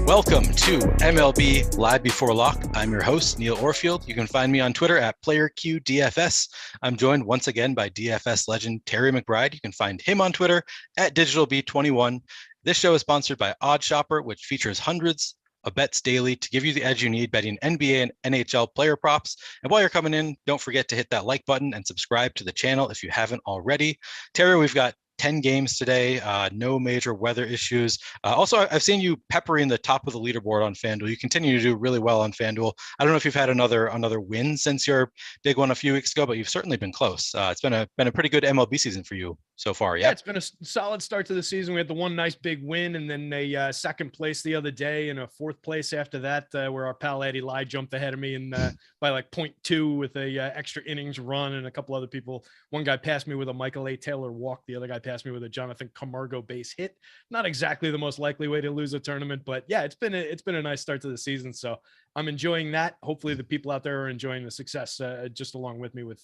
Welcome to MLB Live Before Lock. I'm your host, Neil Orfield. You can find me on Twitter at PlayerQDFS. I'm joined once again by DFS legend Terry McBride. You can find him on Twitter at DigitalB21. This show is sponsored by OddsShopper, which features hundreds of bets daily to give you the edge you need betting NBA and NHL player props. And while you're coming in, don't forget to hit that like button and subscribe to the channel if you haven't already. Terry, we've got 10 games today, no major weather issues. Also, I've seen you peppering the top of the leaderboard on FanDuel. You continue to do really well on FanDuel. I don't know if you've had another win since your big one a few weeks ago, but you've certainly been close. It's been a pretty good MLB season for you so far. Yeah, it's been a solid start to the season. We had the one nice big win, and then a second place the other day, and a fourth place after that, where our pal Eddie Lai jumped ahead of me and by like 0.2 with a extra innings run, and a couple other people. One guy passed me with a Michael A. Taylor walk. The other guy passed me with a Jonathan Camargo base hit. Not exactly the most likely way to lose a tournament, but yeah, it's been a nice start to the season. So I'm enjoying that. Hopefully the people out there are enjoying the success just along with me with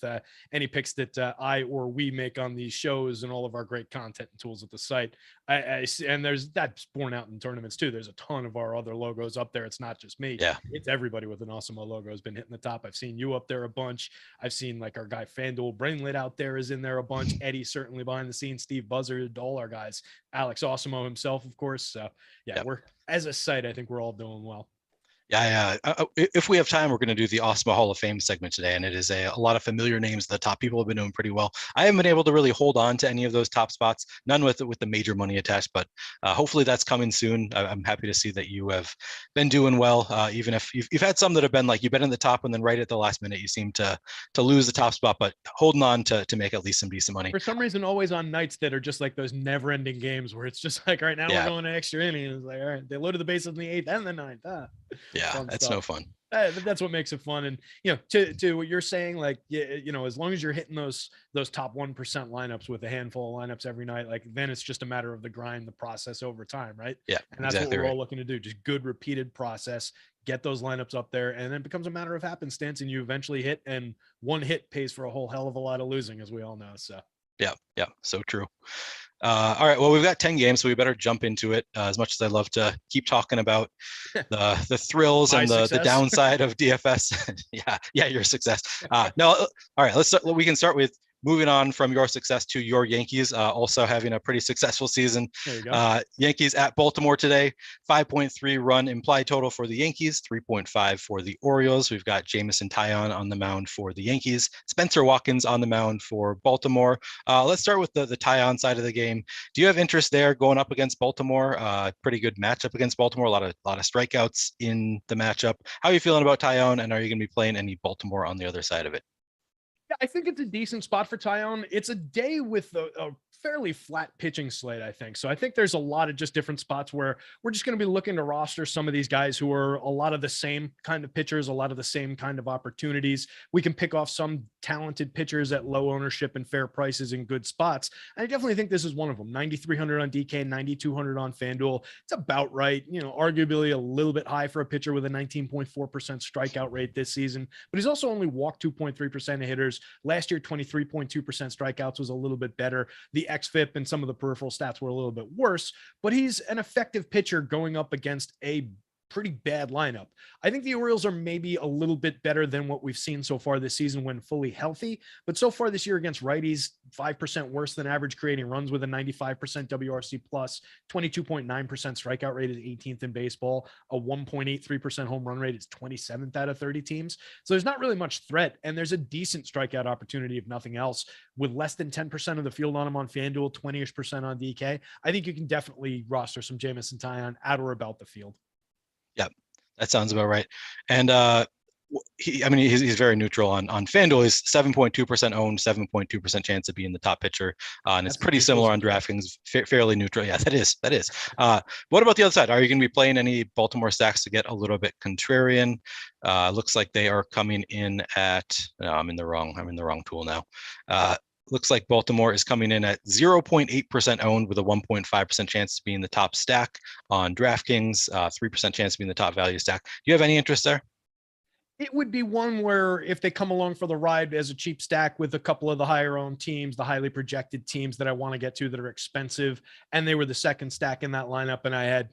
any picks that I or we make on these shows and all of our great content and tools at the site. And there's that's borne out in tournaments too. There's a ton of our other logos up there. It's not just me. Yeah, it's everybody with an Awesemo logo has been hitting the top. I've seen you up there a bunch. I've seen like our guy FanDuel Brainlit out there is in there a bunch. Eddie certainly behind the scenes. Steve Buzzard, all our guys. Alex Awesemo himself, of course. So yeah, we're as a site, I think we're all doing well. Yeah. If we have time, we're going to do the Awesemo Hall of Fame segment today, and it is a lot of familiar names at the top. People have been doing pretty well. I haven't been able to really hold on to any of those top spots, none with the major money attached, but hopefully that's coming soon. I'm happy to see that you have been doing well, even if you've had some that have been like you've been in the top and then right at the last minute you seem to lose the top spot, but holding on to make at least some decent money. For some reason, always on nights that are just like those never-ending games where it's just like, right now we're going to extra innings. Like, all right, they loaded the bases in the 8th and the 9th. Yeah, that's no fun. That's what makes it fun. And to what you're saying, like as long as you're hitting those top 1% lineups with a handful of lineups every night, like then it's just a matter of the grind, the process over time, right? Yeah, and that's exactly what we're all looking to do. Just good repeated process, get those lineups up there, and then it becomes a matter of happenstance, and you eventually hit. And one hit pays for a whole hell of a lot of losing, as we all know. So yeah, so true. All right, well, we've got 10 games, so we better jump into it. As much as I love to keep talking about the thrills and the downside of DFS. yeah, your success. No, all right, we can start with moving on from your success to your Yankees, also having a pretty successful season. There you go. Yankees at Baltimore today, 5.3 run implied total for the Yankees, 3.5 for the Orioles. We've got Jameson Taillon on the mound for the Yankees, Spencer Watkins on the mound for Baltimore. Let's start with the Taillon side of the game. Do you have interest there going up against Baltimore? Pretty good matchup against Baltimore. A lot of strikeouts in the matchup. How are you feeling about Taillon, and are you going to be playing any Baltimore on the other side of it? Yeah, I think it's a decent spot for Taillon. It's a day with a fairly flat pitching slate, I think. So I think there's a lot of just different spots where we're just going to be looking to roster some of these guys who are a lot of the same kind of pitchers, a lot of the same kind of opportunities. We can pick off some talented pitchers at low ownership and fair prices in good spots. And I definitely think this is one of them. 9,300 on DK, 9,200 on FanDuel. It's about right. Arguably a little bit high for a pitcher with a 19.4% strikeout rate this season, but he's also only walked 2.3% of hitters. Last year, 23.2% strikeouts was a little bit better. The xFIP and some of the peripheral stats were a little bit worse, but he's an effective pitcher going up against a pretty bad lineup. I think the Orioles are maybe a little bit better than what we've seen so far this season when fully healthy, but so far this year against righties, 5% worse than average, creating runs with a 95% WRC plus, 22.9% strikeout rate is 18th in baseball, a 1.83% home run rate is 27th out of 30 teams. So there's not really much threat, and there's a decent strikeout opportunity if nothing else, with less than 10% of the field on him on FanDuel, 20ish% on DK. I think you can definitely roster some Jameson Taillon at or about the field. Yeah, that sounds about right. And he's very neutral on FanDuel. He's 7.2% owned, 7.2% chance of being the top pitcher. And it's pretty similar on DraftKings, fairly neutral. Yeah, that is. What about the other side? Are you going to be playing any Baltimore stacks to get a little bit contrarian? Looks like they are coming in at, no, I'm in the wrong tool now. Looks like Baltimore is coming in at 0.8% owned with a 1.5% chance to be in the top stack on DraftKings, 3% chance to be in the top value stack. Do you have any interest there? It would be one where if they come along for the ride as a cheap stack with a couple of the higher owned teams, the highly projected teams that I want to get to that are expensive, and they were the second stack in that lineup, and I had,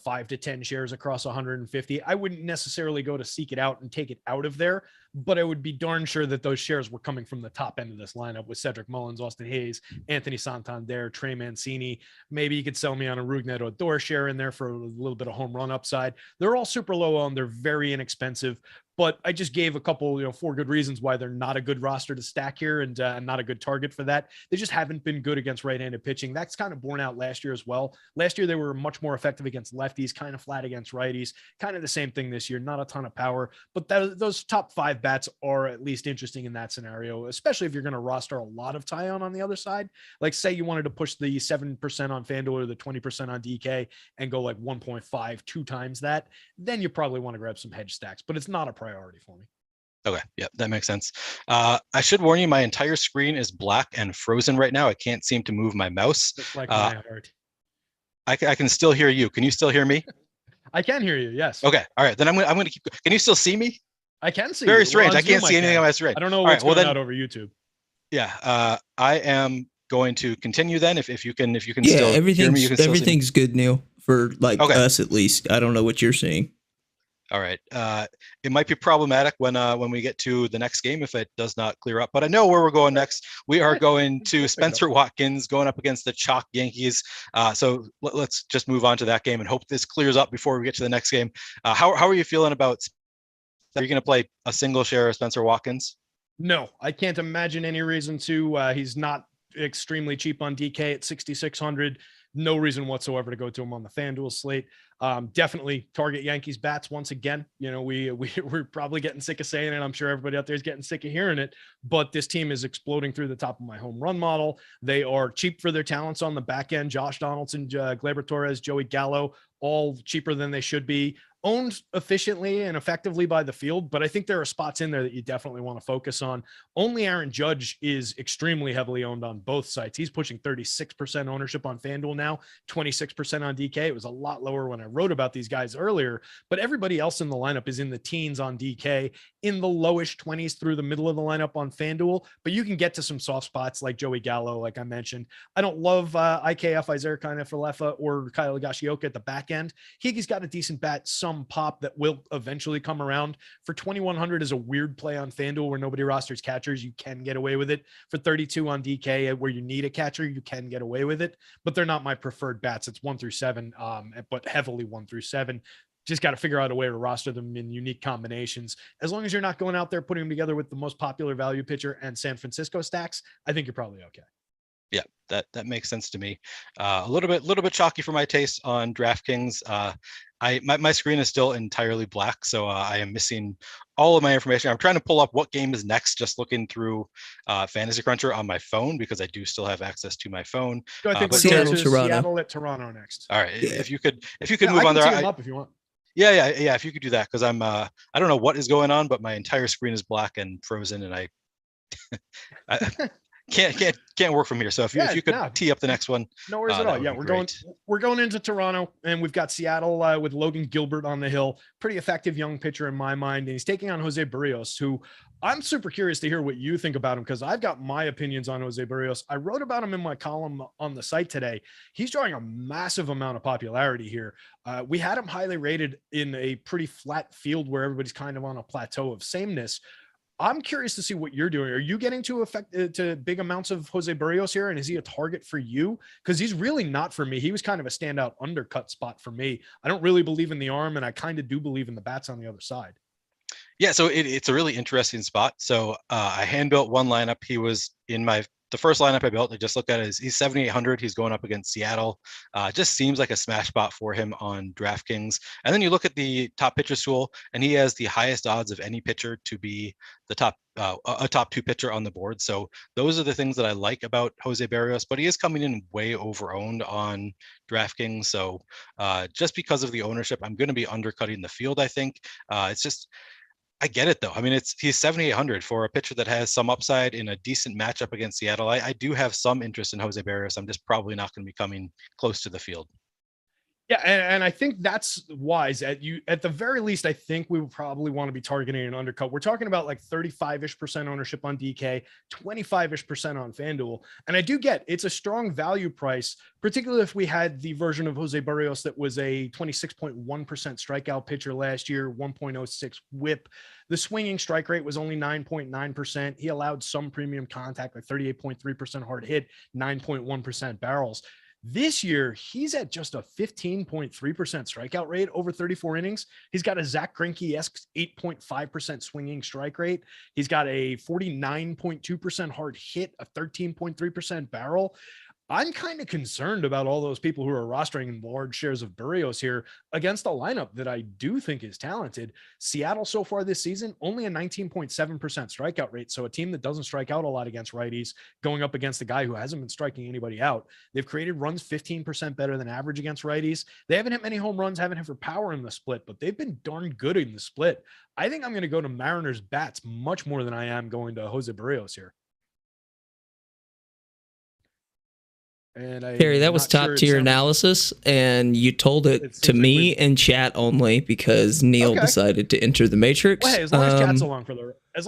5 to 10 shares across 150, I wouldn't necessarily go to seek it out and take it out of there, but I would be darn sure that those shares were coming from the top end of this lineup with Cedric Mullins, Austin Hayes, Anthony Santander, Trey Mancini. Maybe you could sell me on a Rougned Odor share in there for a little bit of home run upside. They're all super low owned. They're very inexpensive. But I just gave a couple, 4 good reasons why they're not a good roster to stack here and not a good target for that. They just haven't been good against right-handed pitching. That's kind of borne out last year as well. Last year, they were much more effective against lefties, kind of flat against righties. Kind of the same thing this year, not a ton of power. But those top 5 bats are at least interesting in that scenario, especially if you're going to roster a lot of Taillon on the other side. Like, say you wanted to push the 7% on FanDuel or the 20% on DK and go like 1.5, 2 times that, then you probably want to grab some hedge stacks. But it's not a priority for me. Okay. Yeah, that makes sense. I should warn you, my entire screen is black and frozen right now. I can't seem to move my mouse. Just like my heart. I can still hear you. Can you still hear me? I can hear you. Yes. Okay. All right. Then I'm going to keep. Can you still see me? I can see. Very strange. I can't see anything on my screen. I don't know what's going out over YouTube. Yeah. I am going to continue then. If you can still hear me, you can everything's good, Neil, for us at least. I don't know what you're seeing. All right. It might be problematic when we get to the next game if it does not clear up, but I know where we're going next. We are going to Spencer Watkins going up against the chalk Yankees. So let's just move on to that game and hope this clears up before we get to the next game. How are you feeling about? Are you going to play a single share of Spencer Watkins? No, I can't imagine any reason to. He's not extremely cheap on DK at 6,600. No reason whatsoever to go to him on the FanDuel slate. Definitely target Yankees bats once again. We're probably getting sick of saying it. I'm sure everybody out there is getting sick of hearing it, but this team is exploding through the top of my home run model. They are cheap for their talents on the back end. Josh Donaldson, Gleyber Torres, Joey Gallo, all cheaper than they should be. Owned efficiently and effectively by the field, but I think there are spots in there that you definitely want to focus on. Only Aaron Judge is extremely heavily owned on both sites. He's pushing 36% ownership on FanDuel now, 26% on DK. It was a lot lower when I wrote about these guys earlier, but everybody else in the lineup is in the teens on DK, in the lowish 20s through the middle of the lineup on FanDuel, but you can get to some soft spots like Joey Gallo, like I mentioned. I don't love IKF, Isaiah Kiner-Falefa, or Kyle Higashioka at the back end. Higgy's got a decent bat, some pop that will eventually come around. For 2,100 is a weird play on FanDuel where nobody rosters catchers. You can get away with it. For 32 on DK, where you need a catcher, you can get away with it, but they're not my preferred bats. It's 1 through 7, but heavily 1 through 7. Just got to figure out a way to roster them in unique combinations. As long as you're not going out there putting them together with the most popular value pitcher and San Francisco stacks, I think you're probably okay. Yeah, that makes sense to me. A little bit chalky for my taste on DraftKings. My screen is still entirely black, so I am missing all of my information. I'm trying to pull up what game is next, just looking through Fantasy Cruncher on my phone because I do still have access to my phone. So I think we're going to Seattle at Toronto next. All right, yeah. if you could move on there. Up if you want. Yeah. If you could do that, because I'm I don't know what is going on, but my entire screen is black and frozen, and I can't work from here. So if you could tee up the next one. No worries at all. Yeah, we're going into Toronto, and we've got Seattle with Logan Gilbert on the hill. Pretty effective young pitcher in my mind, and he's taking on Jose Barrios, who I'm super curious to hear what you think about him, because I've got my opinions on Jose Barrios. I wrote about him in my column on the site today. He's drawing a massive amount of popularity here. We had him highly rated in a pretty flat field where everybody's kind of on a plateau of sameness. I'm curious to see what you're doing. Are you getting to big amounts of Jose Barrios here? And is he a target for you? Because he's really not for me. He was kind of a standout undercut spot for me. I don't really believe in the arm, and I kind of do believe in the bats on the other side. Yeah, so it's a really interesting spot. So I hand built one lineup. He was in the first lineup I built. I just looked at it. He's 7,800. He's going up against Seattle. Just seems like a smash spot for him on DraftKings. And then you look at the top pitchers tool, and he has the highest odds of any pitcher to be the top a top 2 pitcher on the board. So those are the things that I like about Jose Barrios, but he is coming in way over-owned on DraftKings. So just because of the ownership, I'm going to be undercutting the field, I think. It's just, I get it though. I mean, he's 7,800 for a pitcher that has some upside in a decent matchup against Seattle. I do have some interest in Jose Barrios. I'm just probably not going to be coming close to the field. Yeah, and I think that's wise. At the very least, I think we would probably want to be targeting an undercut. We're talking about like 35-ish% ownership on DK, 25-ish% on FanDuel. And I do get it's a strong value price, particularly if we had the version of Jose Barrios that was a 26.1% strikeout pitcher last year, 1.06 whip. The swinging strike rate was only 9.9%. He allowed some premium contact, like 38.3% hard hit, 9.1% barrels. This year, he's at just a 15.3% strikeout rate over 34 innings. He's got a Zach Greinke-esque 8.5% swinging strike rate. He's got a 49.2% hard hit, a 13.3% barrel. I'm kind of concerned about all those people who are rostering large shares of Berrios here against a lineup that I do think is talented. Seattle so far this season, only a 19.7% strikeout rate. So a team that doesn't strike out a lot against righties going up against a guy who hasn't been striking anybody out. They've created runs 15% better than average against righties. They haven't hit many home runs, haven't hit for power in the split, but they've been darn good in the split. I think I'm going to go to Mariners bats much more than I am going to Jose Berrios here. And Terry, that was top tier analysis, and you told it to me and chat only because Neil decided to enter the Matrix. Well, hey, as long as chat's along for the chat was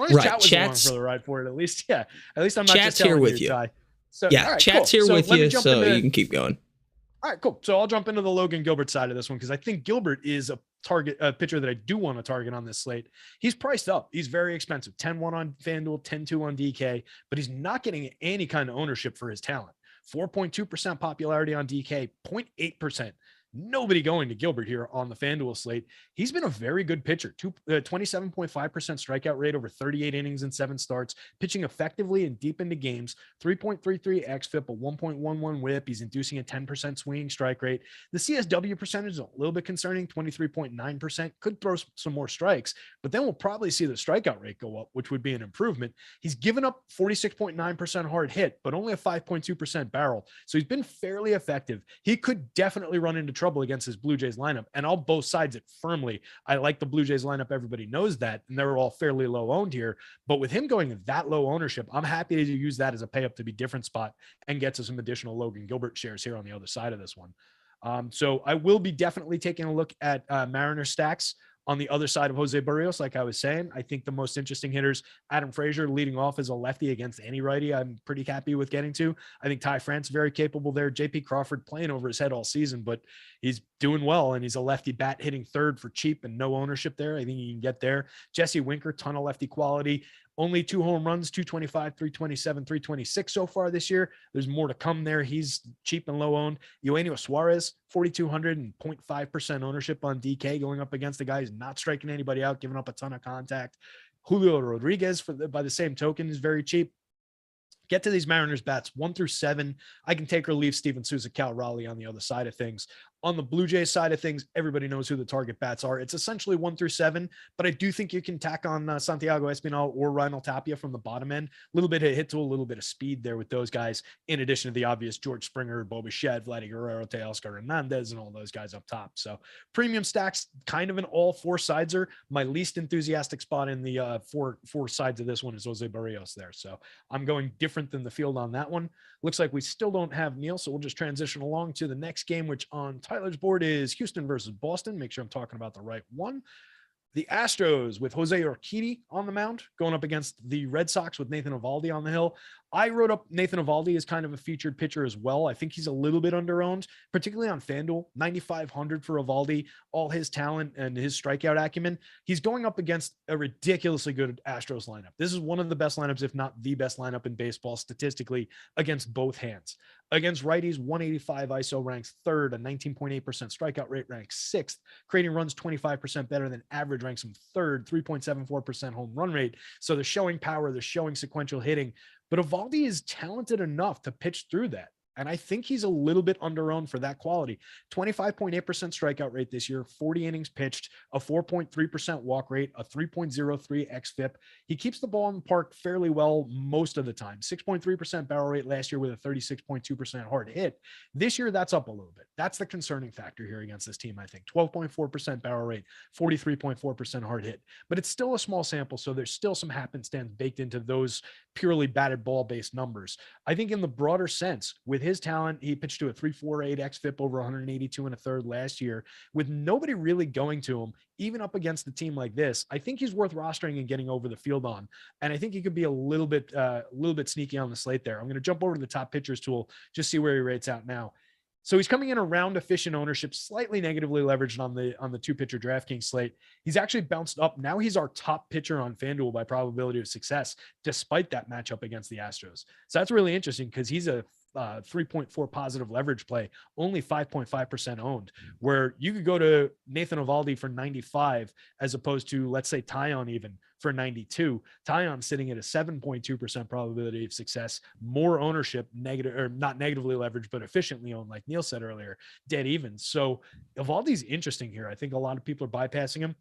along for the ride for it, at least I'm not just here with you. Ty. So yeah, right, chat's cool. here with you, so you can keep going. All right, cool. So I'll jump into the Logan Gilbert side of this one because I think Gilbert is a pitcher that I do want to target on this slate. He's priced up. He's very expensive. 10-1 on FanDuel, 10-2 on DK, but he's not getting any kind of ownership for his talent. 4.2% popularity on DK, 0.8%. Nobody going to Gilbert here on the FanDuel slate. He's been a very good pitcher. 27.5% strikeout rate over 38 innings and 7 starts, pitching effectively and deep into games. 3.33 xFIP, a 1.11 whip. He's inducing a 10% swinging strike rate. The CSW percentage is a little bit concerning, 23.9%. Could throw some more strikes, but then we'll probably see the strikeout rate go up, which would be an improvement. He's given up 46.9% hard hit, but only a 5.2% barrel. So he's been fairly effective. He could definitely run into trouble against his Blue Jays lineup, and I'll both sides it firmly. I like the Blue Jays lineup. Everybody knows that, and they're all fairly low owned here. But with him going that low ownership, I'm happy to use that as a pay up to be different spot and get to some additional Logan Gilbert shares here on the other side of this one. So I will be definitely taking a look at Mariner stacks on the other side of Jose Barrios. Like I was saying, I think the most interesting hitters, Adam Frazier leading off as a lefty against any righty, I'm pretty happy with getting to. I think Ty France very capable there. JP Crawford playing over his head all season, but he's doing well, and he's a lefty bat hitting third for cheap and no ownership there. I think you can get there. Jesse Winker, ton of lefty quality. Only 2 home runs, 225, 327, 326 so far this year. There's more to come there. He's cheap and low owned. Eugenio Suarez, 4,200 and 0.5% ownership on DK, going up against the guy who's not striking anybody out, giving up a ton of contact. Julio Rodriguez, by the same token, is very cheap. Get to these Mariners bats 1 through 7. I can take or leave Steven Souza, Cal Raleigh on the other side of things. On the Blue Jays side of things, everybody knows who the target bats are. It's essentially 1 through 7, but I do think you can tack on Santiago Espinal or Ryan Tapia from the bottom end. A little bit of hit to a little bit of speed there with those guys, in addition to the obvious George Springer, Bo Bichette, Vladdy Guerrero, Teoscar Hernandez, and all those guys up top. So premium stacks, kind of an all 4 sideser. My least enthusiastic spot in the four sides of this one is Jose Barrios there. So I'm going different than the field on that one. Looks like we still don't have Neil, so we'll just transition along to the next game, which on Tyler's board is Houston versus Boston. Make sure I'm talking about the right one. The Astros with Jose Urquidy on the mound, going up against the Red Sox with Nathan Eovaldi on the hill. I wrote up Nathan Eovaldi as kind of a featured pitcher as well. I think he's a little bit underowned, particularly on FanDuel. 9,500 for Eovaldi, all his talent and his strikeout acumen. He's going up against a ridiculously good Astros lineup. This is one of the best lineups, if not the best lineup in baseball statistically against both hands. Against righties, 185 ISO ranks 3rd, a 19.8% strikeout rate ranks 6th, creating runs 25% better than average ranks him 3rd, 3.74% home run rate. So they're showing power, they're showing sequential hitting, but Eovaldi is talented enough to pitch through that. And I think he's a little bit underowned for that quality. 25.8% strikeout rate this year, 40 innings pitched, a 4.3% walk rate, a 3.03 xFIP. He keeps the ball in the park fairly well most of the time. 6.3% barrel rate last year with a 36.2% hard hit. This year, that's up a little bit. That's the concerning factor here against this team, I think. 12.4% barrel rate, 43.4% hard hit. But it's still a small sample, so there's still some happenstance baked into those purely batted ball-based numbers. I think in the broader sense, with his talent, he pitched to a 3.48 xFIP over 182 and a third last year with nobody really going to him, even up against a team like this. I think he's worth rostering and getting over the field on. And I think he could be a little bit sneaky on the slate there. I'm going to jump over to the top pitchers tool, just see where he rates out now. So he's coming in around efficient ownership, slightly negatively leveraged on the two pitcher DraftKings slate. He's actually bounced up. Now he's our top pitcher on FanDuel by probability of success, despite that matchup against the Astros. So that's really interesting because he's a 3.4 positive leverage play, only 5.5% owned, where you could go to Nathan Eovaldi for 95 as opposed to, let's say, Taillon even for 92. Taillon sitting at a 7.2% probability of success, more ownership, negative or not negatively leveraged, but efficiently owned, like Neil said earlier, dead even. So Eovaldi's interesting here. I think a lot of people are bypassing him.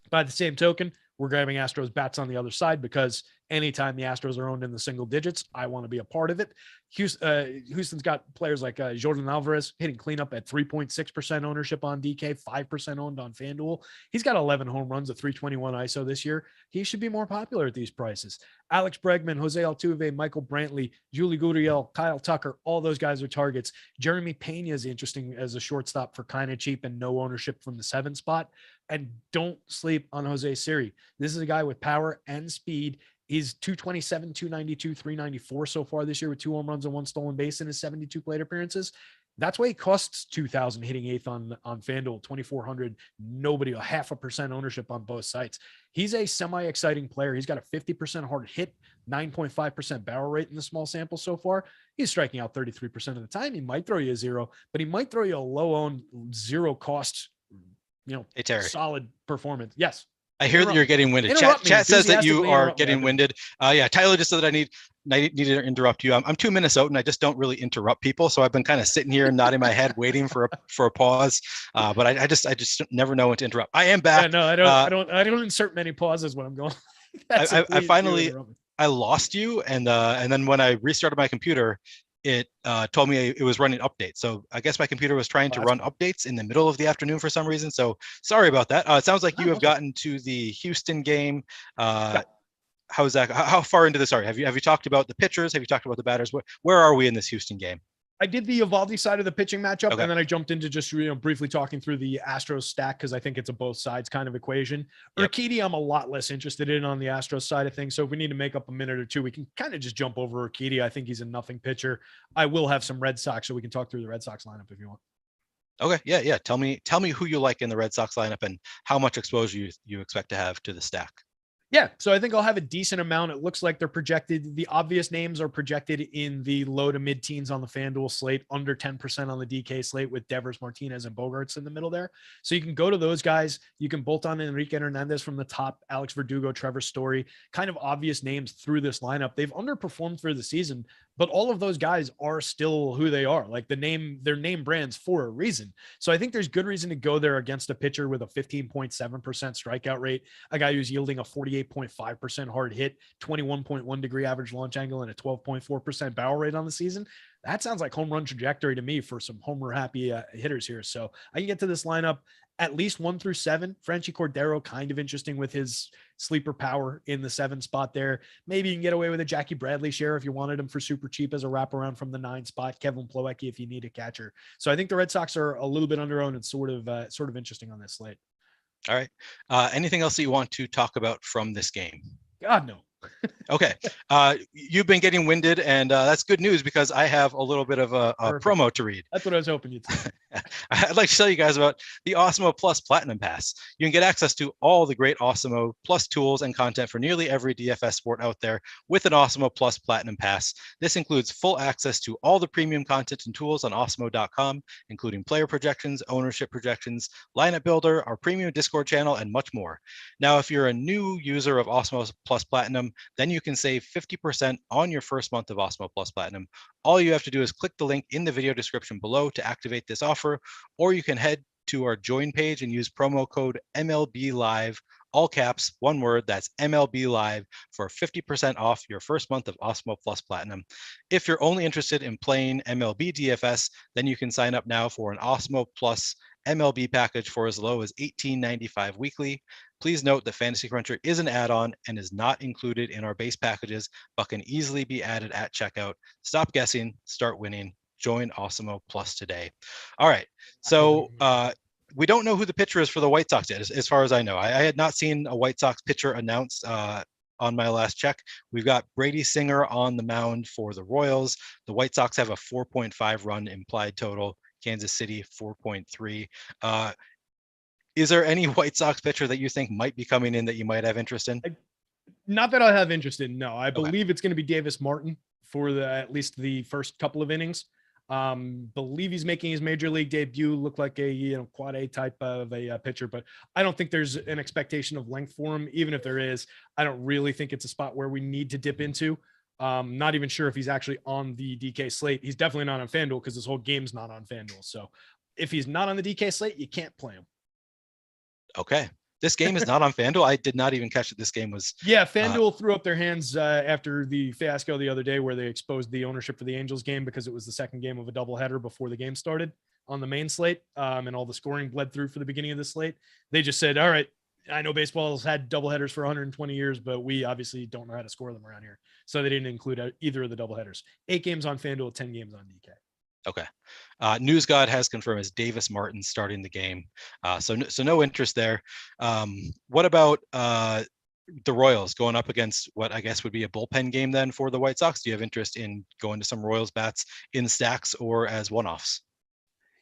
By the same token, we're grabbing Astros bats on the other side because anytime the Astros are owned in the single digits, I want to be a part of it. Houston's got players like Jordan Alvarez hitting cleanup at 3.6% ownership on DK, 5% owned on FanDuel. He's got 11 home runs, a 321 ISO this year. He should be more popular at these prices. Alex Bregman, Jose Altuve, Michael Brantley, Julie Gurriel, Kyle Tucker, all those guys are targets. Jeremy Pena is interesting as a shortstop for kind of cheap and no ownership from the 7 spot. And don't sleep on Jose Siri. This is a guy with power and speed. He's 227, 292, 394 so far this year with 2 home runs and 1 stolen base in his 72 plate appearances. That's why he costs 2,000 hitting 8th on FanDuel, 2,400, nobody, a 0.5% ownership on both sites. He's a semi-exciting player. He's got a 50% hard hit, 9.5% barrel rate in the small sample so far. He's striking out 33% of the time. He might throw you a 0, but he might throw you a low-owned, 0-cost, hey, solid performance. Yes. I hear that you're getting winded. Chat says that you are getting winded. Yeah, Tyler just said that I need to interrupt you. I'm too Minnesotan. I just don't really interrupt people. So I've been kind of sitting here and nodding my head, waiting for a pause. But I just never know when to interrupt. I am back. Yeah, no, I don't insert many pauses when I'm going. I finally lost you, and then when I restarted my computer, it told me it was running updates. So I guess my computer was trying to run updates in the middle of the afternoon for some reason. So sorry about that. It sounds like you have gotten to the Houston game. How's that? How far into this are you? Have you talked about the pitchers? Have you talked about the batters? Where are we in this Houston game? I did the Eovaldi side of the pitching matchup, and then I jumped into just briefly talking through the Astros stack because I think it's a both sides kind of equation. Yep. Urquidy, I'm a lot less interested in on the Astros side of things. So if we need to make up a minute or two, we can kind of just jump over Urquidy. I think he's a nothing pitcher. I will have some Red Sox, so we can talk through the Red Sox lineup if you want. Okay, yeah. Tell me who you like in the Red Sox lineup and how much exposure you expect to have to the stack. Yeah, so I think I'll have a decent amount. It looks like they're projected. The obvious names are projected in the low to mid teens on the FanDuel slate, under 10% on the DK slate with Devers, Martinez, and Bogarts in the middle there. So you can go to those guys. You can bolt on Enrique Hernandez from the top, Alex Verdugo, Trevor Story, kind of obvious names through this lineup. They've underperformed for the season, but all of those guys are still who they are. Like their name brands for a reason. So I think there's good reason to go there against a pitcher with a 15.7% strikeout rate, a guy who's yielding a 48.5% hard hit, 21.1 degree average launch angle, and a 12.4% barrel rate on the season. That sounds like home run trajectory to me for some homer happy hitters here. So I can get to this lineup at least 1 through 7. Franchy Cordero, kind of interesting with his sleeper power in the 7 spot there. Maybe you can get away with a Jackie Bradley share if you wanted him for super cheap as a wraparound from the 9 spot. Kevin Plawecki if you need a catcher. So I think the Red Sox are a little bit underowned and sort of interesting on this slate. All right. Anything else that you want to talk about from this game? God, no. Okay. You've been getting winded, and that's good news because I have a little bit of a promo to read. That's what I was hoping you'd say. I'd like to tell you guys about the Awesemo Plus Platinum Pass. You can get access to all the great Awesemo Plus tools and content for nearly every DFS sport out there with an Awesemo Plus Platinum Pass. This includes full access to all the premium content and tools on Awesemo.com, including player projections, ownership projections, lineup builder, our premium Discord channel, and much more. Now, if you're a new user of Awesemo Plus Platinum, then you can save 50% on your first month of Awesemo Plus Platinum. All you have to do is click the link in the video description below to activate this offer, or you can head to our join page and use promo code MLB Live, all caps, one word, that's MLB Live, for 50% off your first month of Awesemo Plus Platinum. If you're only interested in playing MLB DFS, then you can sign up now for an Awesemo Plus MLB package for as low as $18.95 weekly. Please note that Fantasy Cruncher is an add-on and is not included in our base packages, but can easily be added at checkout. Stop guessing, start winning. Join Awesemo Plus today. All right. So we don't know who the pitcher is for the White Sox yet, as far as I know. I had not seen a White Sox pitcher announced on my last check. We've got Brady Singer on the mound for the Royals. The White Sox have a 4.5 run implied total. Kansas City 4.3. Is there any White Sox pitcher that you think might be coming in that you might have interest in? Not that I have interest in. No, I believe it's going to be Davis Martin for at least the first couple of innings. Believe he's making his major league debut. Look like a quad A type of a pitcher, but I don't think there's an expectation of length for him. Even if there is, I don't really think it's a spot where we need to dip into. Not even sure if he's actually on the DK slate. He's definitely not on FanDuel because this whole game's not on FanDuel. So if he's not on the DK slate, you can't play him. Okay. This game is not on FanDuel. I did not even catch that this game was. Yeah, FanDuel threw up their hands after the fiasco the other day where they exposed the ownership for the Angels game because it was the second game of a doubleheader before the game started on the main slate, and all the scoring bled through for the beginning of the slate. They just said, all right, I know baseball's had doubleheaders for 120 years, but we obviously don't know how to score them around here. So they didn't include either of the doubleheaders. 8 games on FanDuel, 10 games on DK. Okay. News God has confirmed as Davis Martin starting the game. So no interest there. What about the Royals going up against what I guess would be a bullpen game then for the White Sox? Do you have interest in going to some Royals bats in stacks or as one-offs?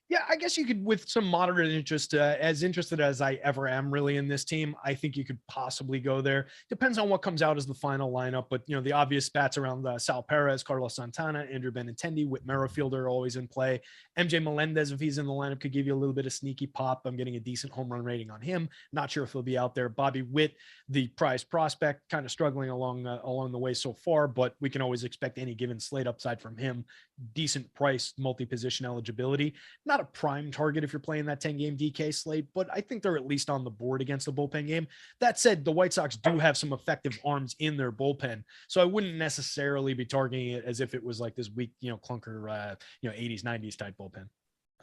Yeah, I guess you could, with some moderate interest, as interested as I ever am really in this team, I think you could possibly go there. Depends on what comes out as the final lineup, but the obvious bats around Sal Perez, Carlos Santana, Andrew Benintendi, Whit Merrifield are always in play. MJ Melendez, if he's in the lineup, could give you a little bit of sneaky pop. I'm getting a decent home run rating on him. Not sure if he'll be out there. Bobby Witt, the prized prospect, kind of struggling along the way so far, but we can always expect any given slate upside from him. Decent price, multi-position eligibility. Not a prime target if you're playing that 10-game DK slate, but I think they're at least on the board against the bullpen game. That said, the White Sox do have some effective arms in their bullpen, so I wouldn't necessarily be targeting it as if it was like this weak, clunker, 80s, 90s type bullpen.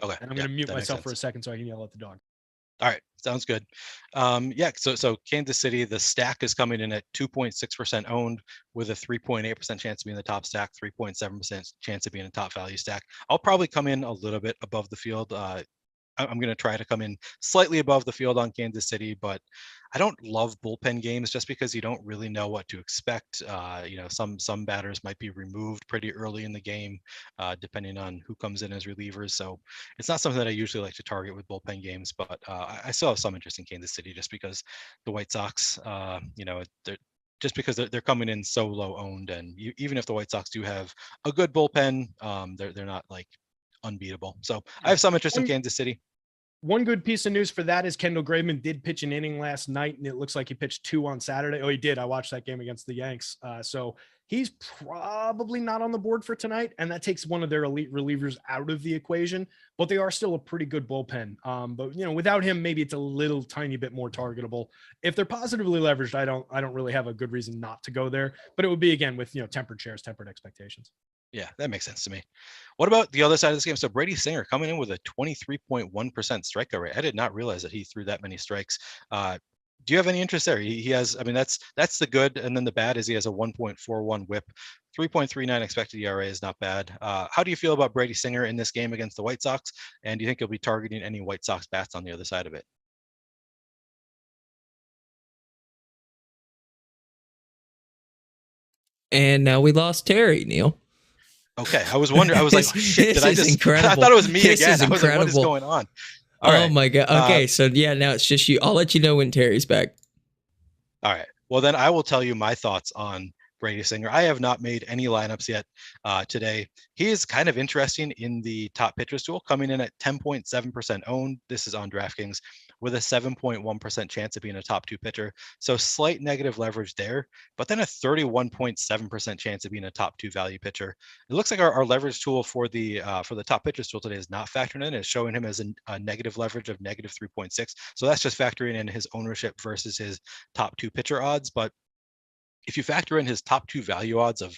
Okay. And I'm going to mute myself for a second so I can yell at the dog. All right. Sounds good. So Kansas City, the stack is coming in at 2.6% owned with a 3.8% chance of being the top stack, 3.7% chance of being a top value stack. I'll probably come in a little bit above the field. I'm going to try to come in slightly above the field on Kansas City, but I don't love bullpen games just because you don't really know what to expect. Some batters might be removed pretty early in the game, depending on who comes in as relievers. So it's not something that I usually like to target with bullpen games, but I still have some interest in Kansas City just because the White Sox, they're coming in so low owned, and even if the White Sox do have a good bullpen, they're not like unbeatable. So I have some interest in Kansas City. One good piece of news for that is Kendall Graveman did pitch an inning last night, and it looks like he pitched 2 on Saturday. Oh, he did. I watched that game against the Yanks. So he's probably not on the board for tonight, and that takes one of their elite relievers out of the equation, but they are still a pretty good bullpen. But without him, maybe it's a little tiny bit more targetable. If they're positively leveraged, I don't really have a good reason not to go there, but it would be, again, with, tempered shares, tempered expectations. Yeah, that makes sense to me. What about the other side of this game? So Brady Singer coming in with a 23.1% strikeout rate. I did not realize that he threw that many strikes. Do you have any interest there? He has, that's the good. And then the bad is he has a 1.41 whip, 3.39 expected ERA is not bad. How do you feel about Brady Singer in this game against the White Sox? And do you think he'll be targeting any White Sox bats on the other side of it? And now we lost Terry, Neil. Okay, I was wondering. I was like, oh, shit, did I just? Incredible. I thought it was me this again. Is I was like, what is going on? All right. My God. Okay, so yeah, now it's just you. I'll let you know when Terry's back. All right. Well, then I will tell you my thoughts on Brady Singer. I have not made any lineups yet today. He is kind of interesting in the top pitchers tool, coming in at 10.7% owned. This is on DraftKings with a 7.1% chance of being a top 2 pitcher. So slight negative leverage there, but then a 31.7% chance of being a top 2 value pitcher. It looks like our leverage tool for the top pitchers tool today is not factoring in. It's showing him as a negative leverage of negative 3.6. So that's just factoring in his ownership versus his top 2 pitcher odds. But If you factor in his top 2 value odds of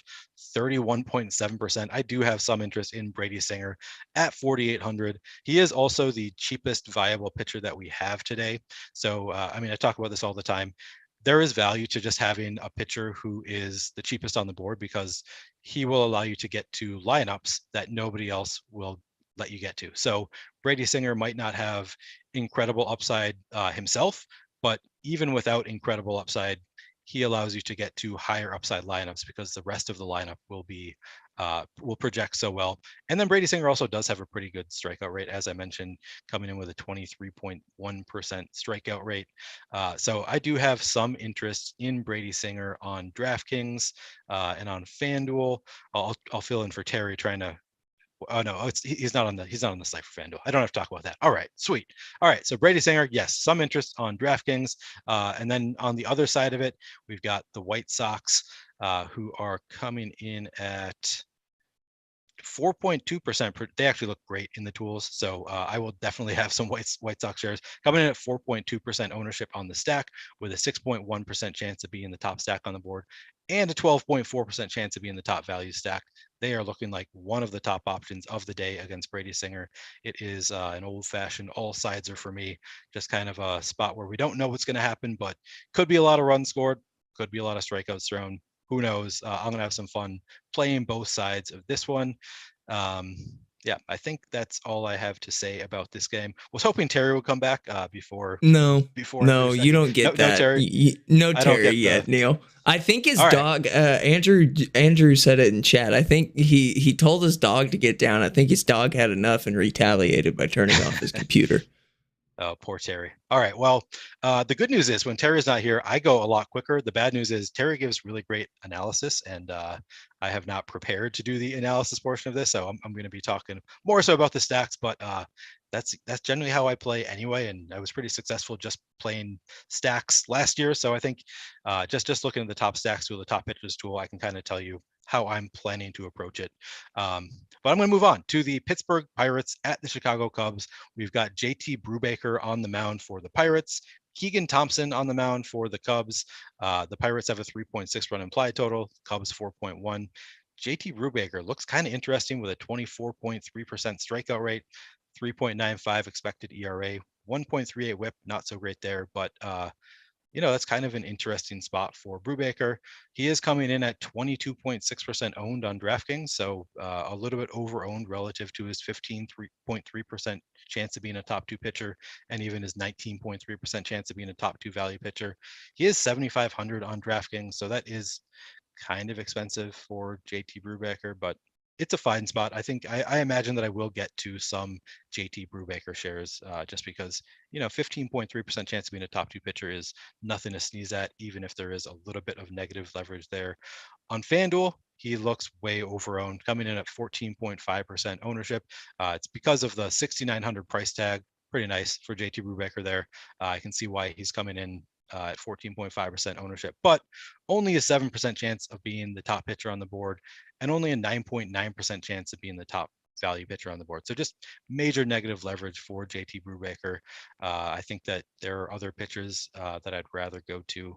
31.7%, I do have some interest in Brady Singer at 4,800. He is also the cheapest viable pitcher that we have today. So, I mean, I talk about this all the time. There is value to just having a pitcher who is the cheapest on the board because he will allow you to get to lineups that nobody else will let you get to. So Brady Singer might not have incredible upside himself, but even without incredible upside, he allows you to get to higher upside lineups because the rest of the lineup will project so well. And then Brady Singer also does have a pretty good strikeout rate, as I mentioned, coming in with a 23.1% strikeout rate. So I do have some interest in Brady Singer on DraftKings and on FanDuel. I'll fill in for Terry trying to. Oh no, he's not on the site for FanDuel. I don't have to talk about that. All right, sweet. All right, so Brady Singer, yes, some interest on DraftKings, and then on the other side of it, we've got the White Sox, who are coming in at 4.2%. They actually look great in the tools, so I will definitely have some White Sox shares coming in at 4.2% ownership on the stack, with a 6.1% chance of being the top stack on the board, and a 12.4% chance of being the top value stack. They are looking like one of the top options of the day against Brady Singer. It is an old-fashioned all-sideser for me, just kind of a spot where we don't know what's going to happen, but could be a lot of runs scored, could be a lot of strikeouts thrown. Who knows? I'm going to have some fun playing both sides of this one. Yeah, I think that's all I have to say about this game. Was hoping Terry would come back before. No, you don't get that. No Terry. No Terry yet, Neil. I think his dog, Andrew said it in chat. I think he told his dog to get down. I think his dog had enough and retaliated by turning off his computer. Oh, poor Terry. All right. Well, the good news is when Terry's not here, I go a lot quicker. The bad news is Terry gives really great analysis, and I have not prepared to do the analysis portion of this. So I'm going to be talking more so about the stacks, but that's generally how I play anyway. And I was pretty successful just playing stacks last year. So I think just looking at the top stacks tool, the top pitchers tool, I can kind of tell you how I'm planning to approach it. But I'm going to move on to the Pittsburgh Pirates at the Chicago Cubs. We've got JT Brubaker on the mound for the Pirates, Keegan Thompson on the mound for the Cubs. The Pirates have a 3.6 run implied total, Cubs 4.1. JT Brubaker looks kind of interesting with a 24.3% strikeout rate, 3.95 expected ERA, 1.38 whip, not so great there, but that's kind of an interesting spot for Brubaker. He is coming in at 22.6% owned on DraftKings, so a little bit over-owned relative to his 15.3% chance of being a top 2 pitcher, and even his 19.3% chance of being a top 2 value pitcher. He is 7,500 on DraftKings, so that is kind of expensive for JT Brubaker, but it's a fine spot. I think I imagine that I will get to some JT Brubaker shares just because, 15.3% chance of being a top 2 pitcher is nothing to sneeze at, even if there is a little bit of negative leverage there. On FanDuel, he looks way over-owned, coming in at 14.5% ownership. It's because of the 6,900 price tag. Pretty nice for JT Brubaker there. I can see why he's coming in at 14.5% ownership, but only a 7% chance of being the top pitcher on the board, and only a 9.9% chance of being the top value pitcher on the board. So just major negative leverage for JT Brubaker. I think that there are other pitchers that I'd rather go to.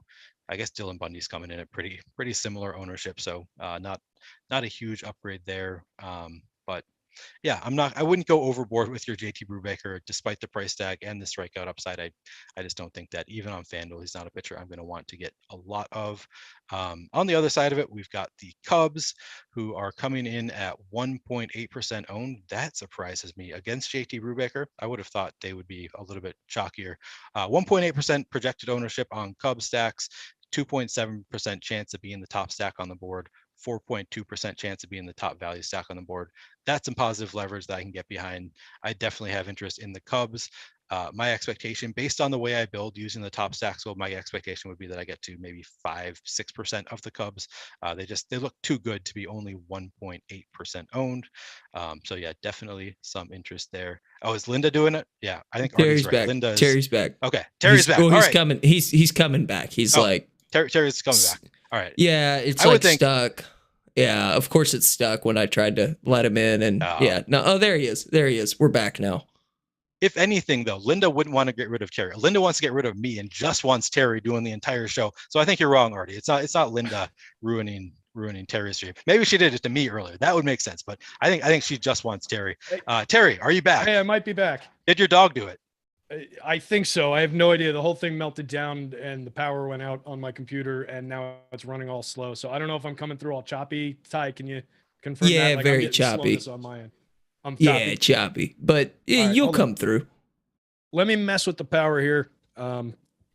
I guess Dylan Bundy's coming in at pretty similar ownership, so not a huge upgrade there. But yeah, I wouldn't go overboard with your JT Brubaker despite the price tag and the strikeout upside. I just don't think that even on FanDuel, he's not a pitcher I'm going to want to get a lot of. On the other side of it, we've got the Cubs, who are coming in at 1.8% owned. That surprises me against JT Brubaker. I would have thought they would be a little bit chalkier. 1.8% projected ownership on Cubs stacks, 2.7% chance of being the top stack on the board, 4.2% chance of being the top value stack on the board. That's some positive leverage that I can get behind. I definitely have interest in the Cubs. My expectation, based on the way I build using the top stack, so my expectation would be that I get to maybe 5-6% of the Cubs. They look too good to be only 1.8% owned. So yeah, definitely some interest there. Oh, is Linda doing it? Yeah, I think Terry's right. back. Terry's back. Okay, Terry's back. Well, he's coming. He's coming back. He's Terry's coming back. All right. Yeah, it's stuck. Yeah, of course it's stuck when I tried to let him in, and there he is. We're back now. if anything, though, Linda wouldn't want to get rid of Terry. Linda wants to get rid of me and just wants Terry doing the entire show. So I think you're wrong, Artie. It's not Linda ruining Terry's stream. Maybe she did it to me earlier. That would make sense. But I think she just wants Terry. Terry, are you back? Hey, I might be back. Did your dog do it? I think so. I have no idea. The whole thing melted down and the power went out on my computer and now it's running all slow. So I don't know if I'm coming through all choppy. Ty, can you confirm that? Yeah, very choppy. On my end. Choppy. But right, you'll come through. Let me mess with the power here.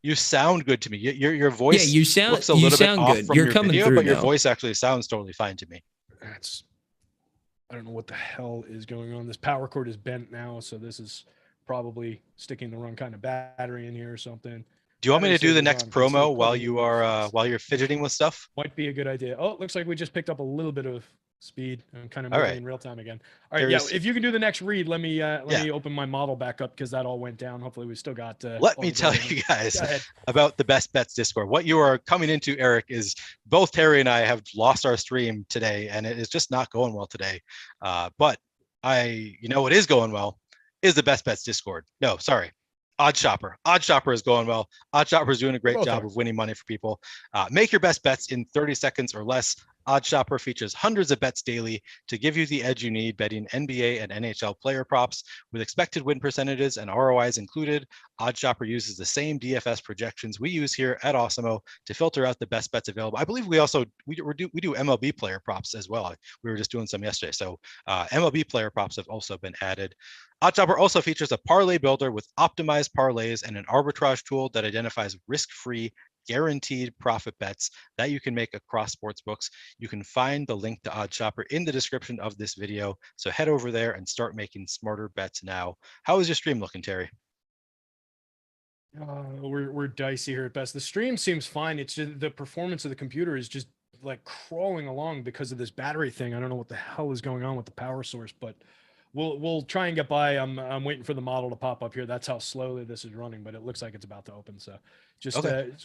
You sound good to me. Your voice looks a little bit off good. From You're your coming video, through but your now. voice actually sounds totally fine to me. I don't know what the hell is going on. This power cord is bent now, so this is probably sticking the wrong kind of battery in here or something. Do you want me to do the next promo while you're fidgeting with stuff? Might be a good idea. Oh, it looks like we just picked up a little bit of speed. I'm kind of moving in real time again. All right, if you can do the next read, let me open my model back up because that all went down. Hopefully we still got let me tell you guys about the Best Bets Discord. What you are coming into, Eric, is both Terry and I have lost our stream today and it is just not going well today. But what is going well is the Best Bets Discord. No, sorry. Odd Shopper. Odd Shopper is going well. Odd Shopper is doing a great job of winning money for people. Make your best bets in 30 seconds or less. Odd Shopper features hundreds of bets daily to give you the edge you need betting NBA and NHL player props with expected win percentages and ROIs included. Odd Shopper uses the same DFS projections we use here at Awesemo to filter out the best bets available. I believe we do MLB player props as well. We were just doing some yesterday. So MLB player props have also been added. Odd Shopper also features a parlay builder with optimized parlays and an arbitrage tool that identifies risk-free, guaranteed profit bets that you can make across sports books. You can find the link to Odd Shopper in the description of this video. So head over there and start making smarter bets now. How is your stream looking, Terry? We're dicey here at best. The stream seems fine. It's just the performance of the computer is just like crawling along because of this battery thing. I don't know what the hell is going on with the power source, but we'll try and get by. I'm waiting for the model to pop up here. That's how slowly this is running, but it looks like it's about to open. So just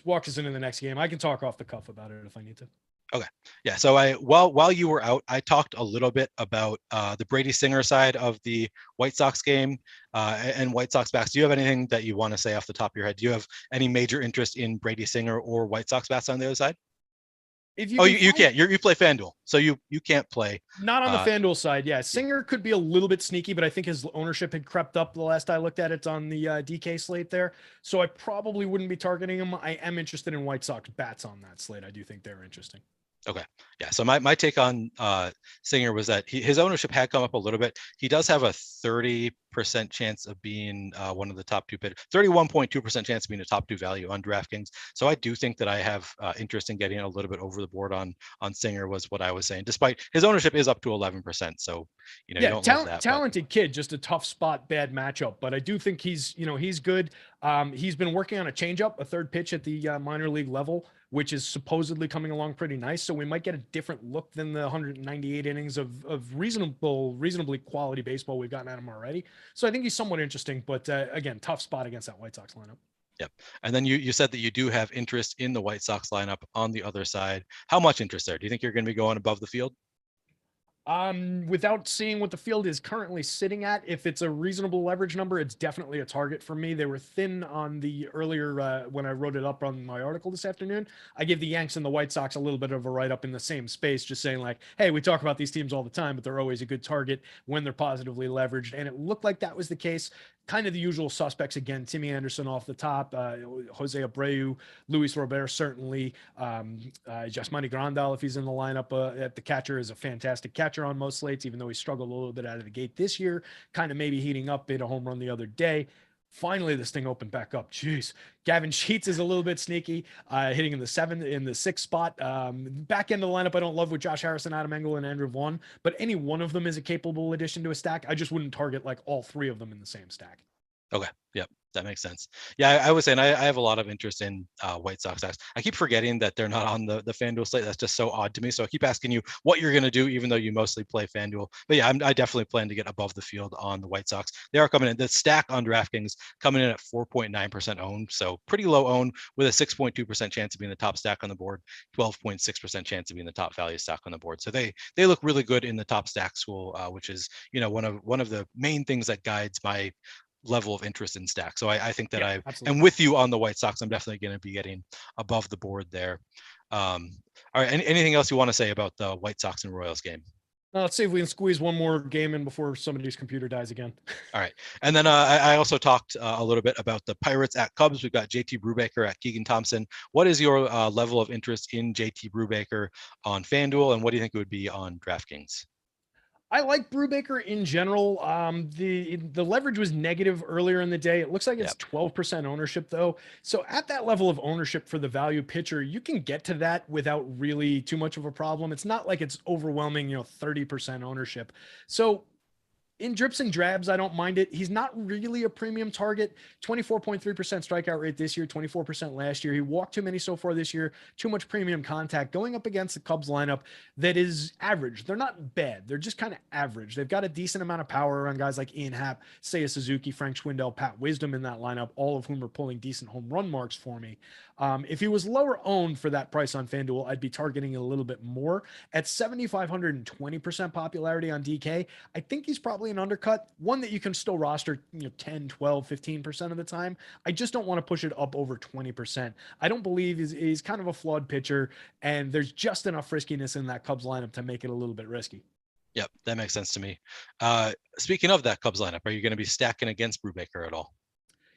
walk us into the next game. I can talk off the cuff about it if I need to. Okay. Yeah. So while you were out, I talked a little bit about the Brady Singer side of the White Sox game and White Sox bats. Do you have anything that you want to say off the top of your head? Do you have any major interest in Brady Singer or White Sox bats on the other side? You can't. You play FanDuel, so you can't play. Not on the FanDuel side. Yeah, Singer could be a little bit sneaky, but I think his ownership had crept up the last I looked at it on the DK slate there. So I probably wouldn't be targeting him. I am interested in White Sox bats on that slate. I do think they're interesting. Okay. Yeah. So my take on Singer was that his ownership had come up a little bit. He does have a 30% chance of being one of the top two pitchers, 31.2% chance of being a top two value on DraftKings. So I do think that I have interest in getting a little bit over the board on Singer was what I was saying, despite his ownership is up to 11%. So, you don't love that, talented kid, just a tough spot, bad matchup. But I do think he's good. He's been working on a changeup, a third pitch at the minor league level, which is supposedly coming along pretty nice. So we might get a different look than the 198 innings of reasonably quality baseball we've gotten at him already. So I think he's somewhat interesting, but again, tough spot against that White Sox lineup. Yep. And then you said that you do have interest in the White Sox lineup on the other side. How much interest there? Do you think you're going to be going above the field? Without seeing what the field is currently sitting at, if it's a reasonable leverage number, it's definitely a target for me. They were thin on the earlier when I wrote it up on my article this afternoon. I give the Yanks and the White Sox a little bit of a write-up in the same space, just saying like, hey, we talk about these teams all the time, but they're always a good target when they're positively leveraged. And it looked like that was the case. Kind of the usual suspects again, Timmy Anderson off the top, Jose Abreu, Luis Robert, certainly, Yasmani Grandal, if he's in the lineup at the catcher, is a fantastic catcher on most slates, even though he struggled a little bit out of the gate this year, kind of maybe heating up, hit a home run the other day. Finally, this thing opened back up. Jeez. Gavin Sheets is a little bit sneaky, hitting in the 6th spot. Back end of the lineup, I don't love with Josh Harrison, Adam Engel, and Andrew Vaughn, but any one of them is a capable addition to a stack. I just wouldn't target like all three of them in the same stack. Okay. Yep. That makes sense. Yeah, I was saying I have a lot of interest in White Sox stacks. I keep forgetting that they're not on the FanDuel slate. That's just so odd to me. So I keep asking you what you're going to do, even though you mostly play FanDuel. But yeah, I definitely plan to get above the field on the White Sox. They are coming in. The stack on DraftKings coming in at 4.9% owned. So pretty low owned with a 6.2% chance of being the top stack on the board, 12.6% chance of being the top value stack on the board. So they look really good in the top stack school, which is, one of the main things that guides my level of interest in stack. So I think that I absolutely. am with you on the White Sox. I'm definitely going to be getting above the board there. All right. Anything else you want to say about the White Sox and Royals game? Let's see if we can squeeze one more game in before somebody's computer dies again. All right. And then I also talked a little bit about the Pirates at Cubs. We've got JT Brubaker at Keegan Thompson. What is your level of interest in JT Brubaker on FanDuel, and what do you think it would be on DraftKings? I like Brubaker in general. The leverage was negative earlier in the day. It looks like it's 12% ownership though. So at that level of ownership for the value pitcher, you can get to that without really too much of a problem. It's not like it's overwhelming, 30% ownership. So in drips and drabs, I don't mind it. He's not really a premium target. 24.3% strikeout rate this year, 24% last year. He walked too many so far this year, too much premium contact going up against the Cubs lineup that is average. They're not bad. They're just kind of average. They've got a decent amount of power on guys like Ian Happ, Seiya Suzuki, Frank Schwindel, Pat Wisdom in that lineup, all of whom are pulling decent home run marks for me. If he was lower owned for that price on FanDuel, I'd be targeting a little bit more. At 7,520% popularity on DK, I think he's probably an undercut, one that you can still roster 10, 12, 15% of the time. I just don't want to push it up over 20%. I don't believe he's kind of a flawed pitcher, and there's just enough riskiness in that Cubs lineup to make it a little bit risky. Yep, that makes sense to me. Speaking of that Cubs lineup, are you going to be stacking against Brubaker at all?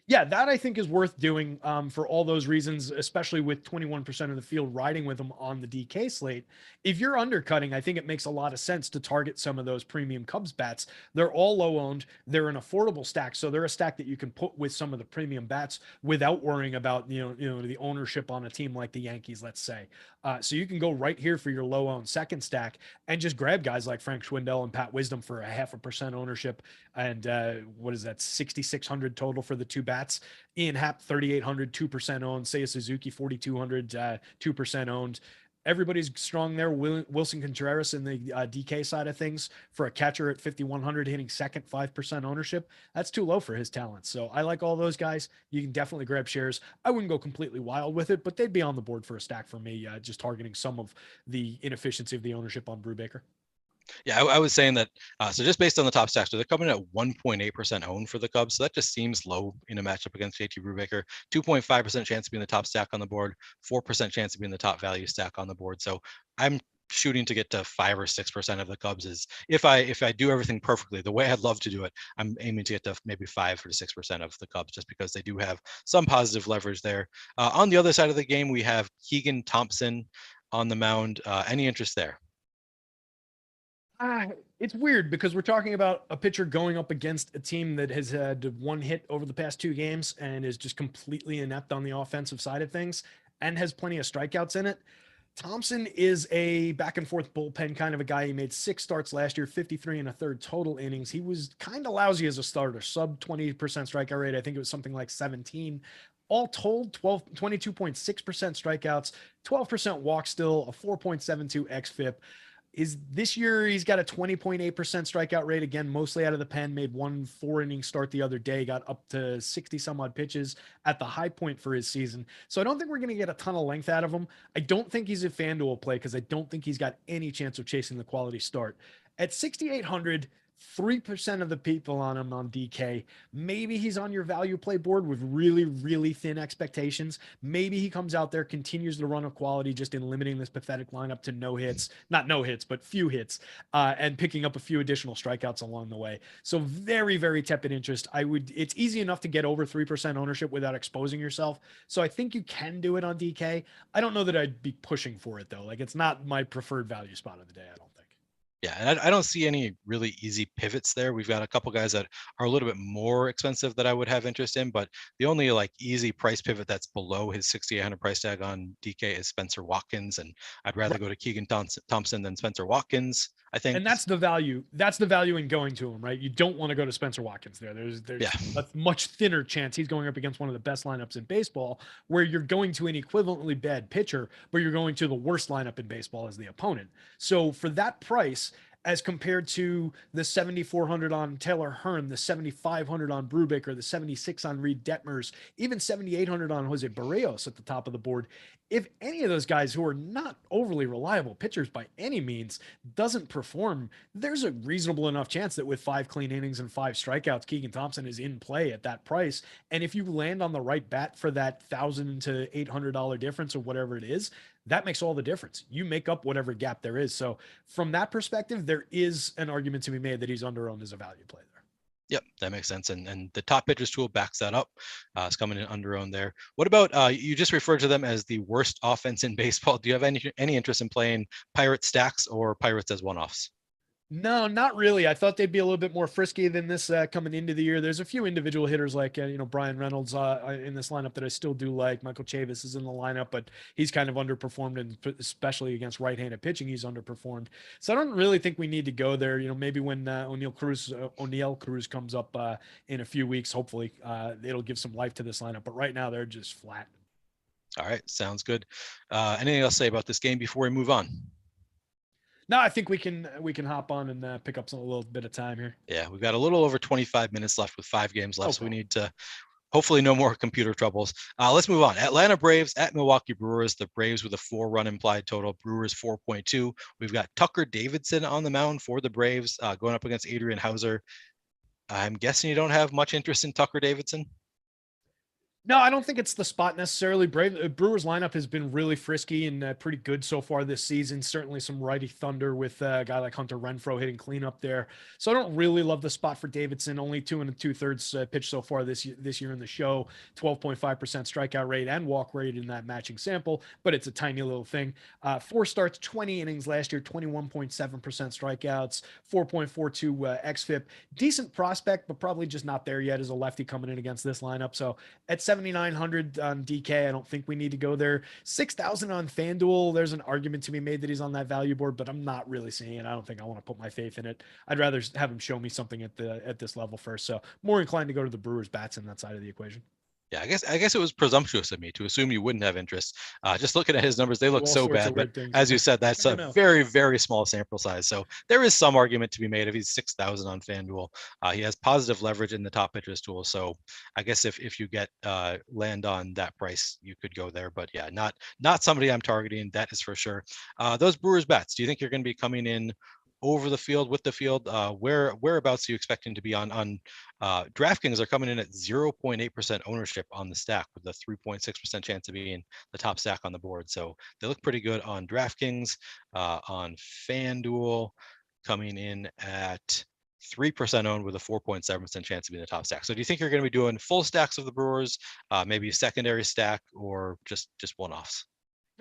Yeah, that I think is worth doing for all those reasons, especially with 21% of the field riding with them on the DK slate. If you're undercutting, I think it makes a lot of sense to target some of those premium Cubs bats. They're all low owned. They're an affordable stack. So they're a stack that you can put with some of the premium bats without worrying about, the ownership on a team like the Yankees, let's say. So you can go right here for your low owned second stack and just grab guys like Frank Schwindel and Pat Wisdom for 0.5% ownership. And what is that? 6,600 total for the two bats. Ian Happ, 3,800, 2% owned. Seiya Suzuki, 4,200, 2% owned. Everybody's strong there. Wilson Contreras in the DK side of things for a catcher at 5,100, hitting second, 5% ownership. That's too low for his talents. So I like all those guys. You can definitely grab shares. I wouldn't go completely wild with it, but they'd be on the board for a stack for me, just targeting some of the inefficiency of the ownership on Brubaker. Yeah, I was saying that. So just based on the top stacks, they're coming at 1.8% owned for the Cubs. So that just seems low in a matchup against JT Brubaker. 2.5% chance to be in the top stack on the board, 4% chance to be in the top value stack on the board. So I'm shooting to get to 5 or 6% of the Cubs. Is if I do everything perfectly the way I'd love to do it, I'm aiming to get to maybe 5 or 6% of the Cubs, just because they do have some positive leverage there. On the other side of the game, we have Keegan Thompson on the mound. Any interest there? It's weird because we're talking about a pitcher going up against a team that has had one hit over the past 2 games and is just completely inept on the offensive side of things and has plenty of strikeouts in it. Thompson is a back and forth bullpen kind of a guy. He made 6 starts last year, 53 1/3 total innings. He was kind of lousy as a starter, sub 20% strikeout rate. I think it was something like 17. All told, 22.6% strikeouts, 12% walk still, a 4.72 xFIP. This year he's got a 20.8% strikeout rate, again mostly out of the pen. Made 1 4-inning start the other day, got up to 60 some odd pitches at the high point for his season. So I don't think we're going to get a ton of length out of him. I don't think he's a FanDuel play because I don't think he's got any chance of chasing the quality start. At 6,800, 3% of the people on him on DK. Maybe he's on your value play board with really, really thin expectations. Maybe he comes out there, continues the run of quality just in limiting this pathetic lineup to no hits, not no hits, but few hits, and picking up a few additional strikeouts along the way. So very, very tepid interest. It's easy enough to get over 3% ownership without exposing yourself. So I think you can do it on DK. I don't know that I'd be pushing for it though. Like, it's not my preferred value spot of the day, I don't think. Yeah, and I don't see any really easy pivots there. We've got a couple guys that are a little bit more expensive that I would have interest in, but the only like easy price pivot that's below his 6,800 price tag on DK is Spencer Watkins, and I'd rather go to Keegan Thompson than Spencer Watkins, I think. And that's the value. That's the value in going to him, right? You don't want to go to Spencer Watkins there. There's a much thinner chance he's going up against one of the best lineups in baseball, where you're going to an equivalently bad pitcher, but you're going to the worst lineup in baseball as the opponent. So for that price, as compared to the 7,400 on Taylor Hearn, the 7,500 on Brubaker, the 76 on Reed Detmers, even 7,800 on Jose Barrios at the top of the board. If any of those guys who are not overly reliable pitchers by any means doesn't perform, there's a reasonable enough chance that with 5 clean innings and 5 strikeouts, Keegan Thompson is in play at that price. And if you land on the right bat for that $1,000 to $800 difference or whatever it is, that makes all the difference. You make up whatever gap there is. So from that perspective, there is an argument to be made that he's under-owned as a value play there. Yep, that makes sense. And the top pitchers tool backs that up. It's coming in under-owned there. What about, you just referred to them as the worst offense in baseball. Do you have any interest in playing Pirate stacks or Pirates as one-offs? No, not really. I thought they'd be a little bit more frisky than this coming into the year. There's a few individual hitters like, Brian Reynolds in this lineup that I still do like. Michael Chavis is in the lineup, but he's kind of underperformed, and especially against right-handed pitching, he's underperformed. So I don't really think we need to go there. Maybe when O'Neill Cruz comes up in a few weeks, hopefully it'll give some life to this lineup. But right now they're just flat. All right, sounds good. Anything else to say about this game before we move on? No, I think we can hop on and pick up a little bit of time here. Yeah, we've got a little over 25 minutes left with 5 games left. Okay. So we need to hopefully no more computer troubles. Let's move on. Atlanta Braves at Milwaukee Brewers. The Braves with a 4-run implied total. Brewers 4.2. We've got Tucker Davidson on the mound for the Braves going up against Adrian Hauser. I'm guessing you don't have much interest in Tucker Davidson? No, I don't think it's the spot necessarily. Brewers lineup has been really frisky and pretty good so far this season. Certainly some righty thunder with a guy like Hunter Renfroe hitting cleanup there. So I don't really love the spot for Davidson. Only 2 2/3 pitch so far this year in the show. 12.5% strikeout rate and walk rate in that matching sample, but it's a tiny little thing. 4 starts, 20 innings last year, 21.7% strikeouts, 4.42 xFIP. Decent prospect, but probably just not there yet as a lefty coming in against this lineup. So at 7,900 on DK, I don't think we need to go there. 6,000 on FanDuel. There's an argument to be made that he's on that value board, but I'm not really seeing it. I don't think I want to put my faith in it. I'd rather have him show me something at this level first. So more inclined to go to the Brewers bats in that side of the equation. Yeah, I guess it was presumptuous of me to assume you wouldn't have interest. Just looking at his numbers, they look so bad. But as you said, that's a very, very small sample size. So there is some argument to be made if he's 6,000 on FanDuel. He has positive leverage in the top pitchers tool. So I guess if you get land on that price, you could go there. But yeah, not somebody I'm targeting. That is for sure. Those Brewers bats, do you think you're going to be coming in over the field, with the field? Whereabouts are you expecting to be on DraftKings? Are coming in at 0.8% ownership on the stack with a 3.6% chance of being the top stack on the board. So they look pretty good on DraftKings. On FanDuel, coming in at 3% owned with a 4.7% chance of being the top stack. So do you think you're going to be doing full stacks of the Brewers, maybe a secondary stack, or just one-offs?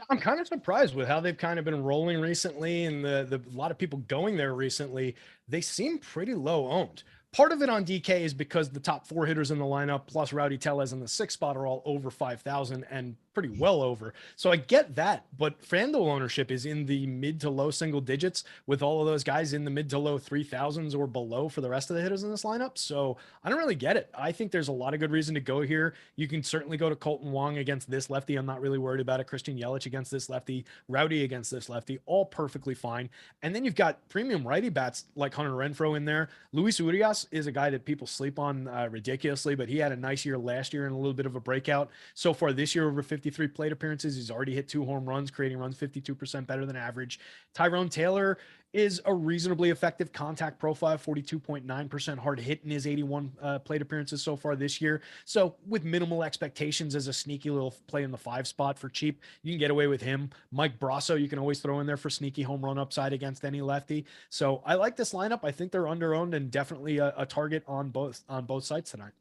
I'm kind of surprised with how they've kind of been rolling recently, and the a lot of people going there recently. They seem pretty low owned. Part of it on DK is because the top 4 hitters in the lineup, plus Rowdy Tellez in the 6th spot, are all over 5,000 and pretty well over. So I get that, but FanDuel ownership is in the mid to low single digits, with all of those guys in the mid to low 3,000s or below for the rest of the hitters in this lineup. So I don't really get it. I think there's a lot of good reason to go here. You can certainly go to Colton Wong against this lefty. I'm not really worried about it. Christian Yelich against this lefty, Rowdy against this lefty, all perfectly fine. And then you've got premium righty bats like Hunter Renfroe in there. Luis Urias is a guy that people sleep on ridiculously, but he had a nice year last year and a little bit of a breakout. So far this year, over 53 plate appearances, he's already hit 2 home runs, creating runs 52% better than average. Tyrone Taylor is a reasonably effective contact profile, 42.9% hard hit in his 81 plate appearances so far this year. So with minimal expectations as a sneaky little play in the 5 spot for cheap, you can get away with him. Mike Brasso, you can always throw in there for sneaky home run upside against any lefty. So I like this lineup. I think they're under-owned and definitely a target on both sides tonight.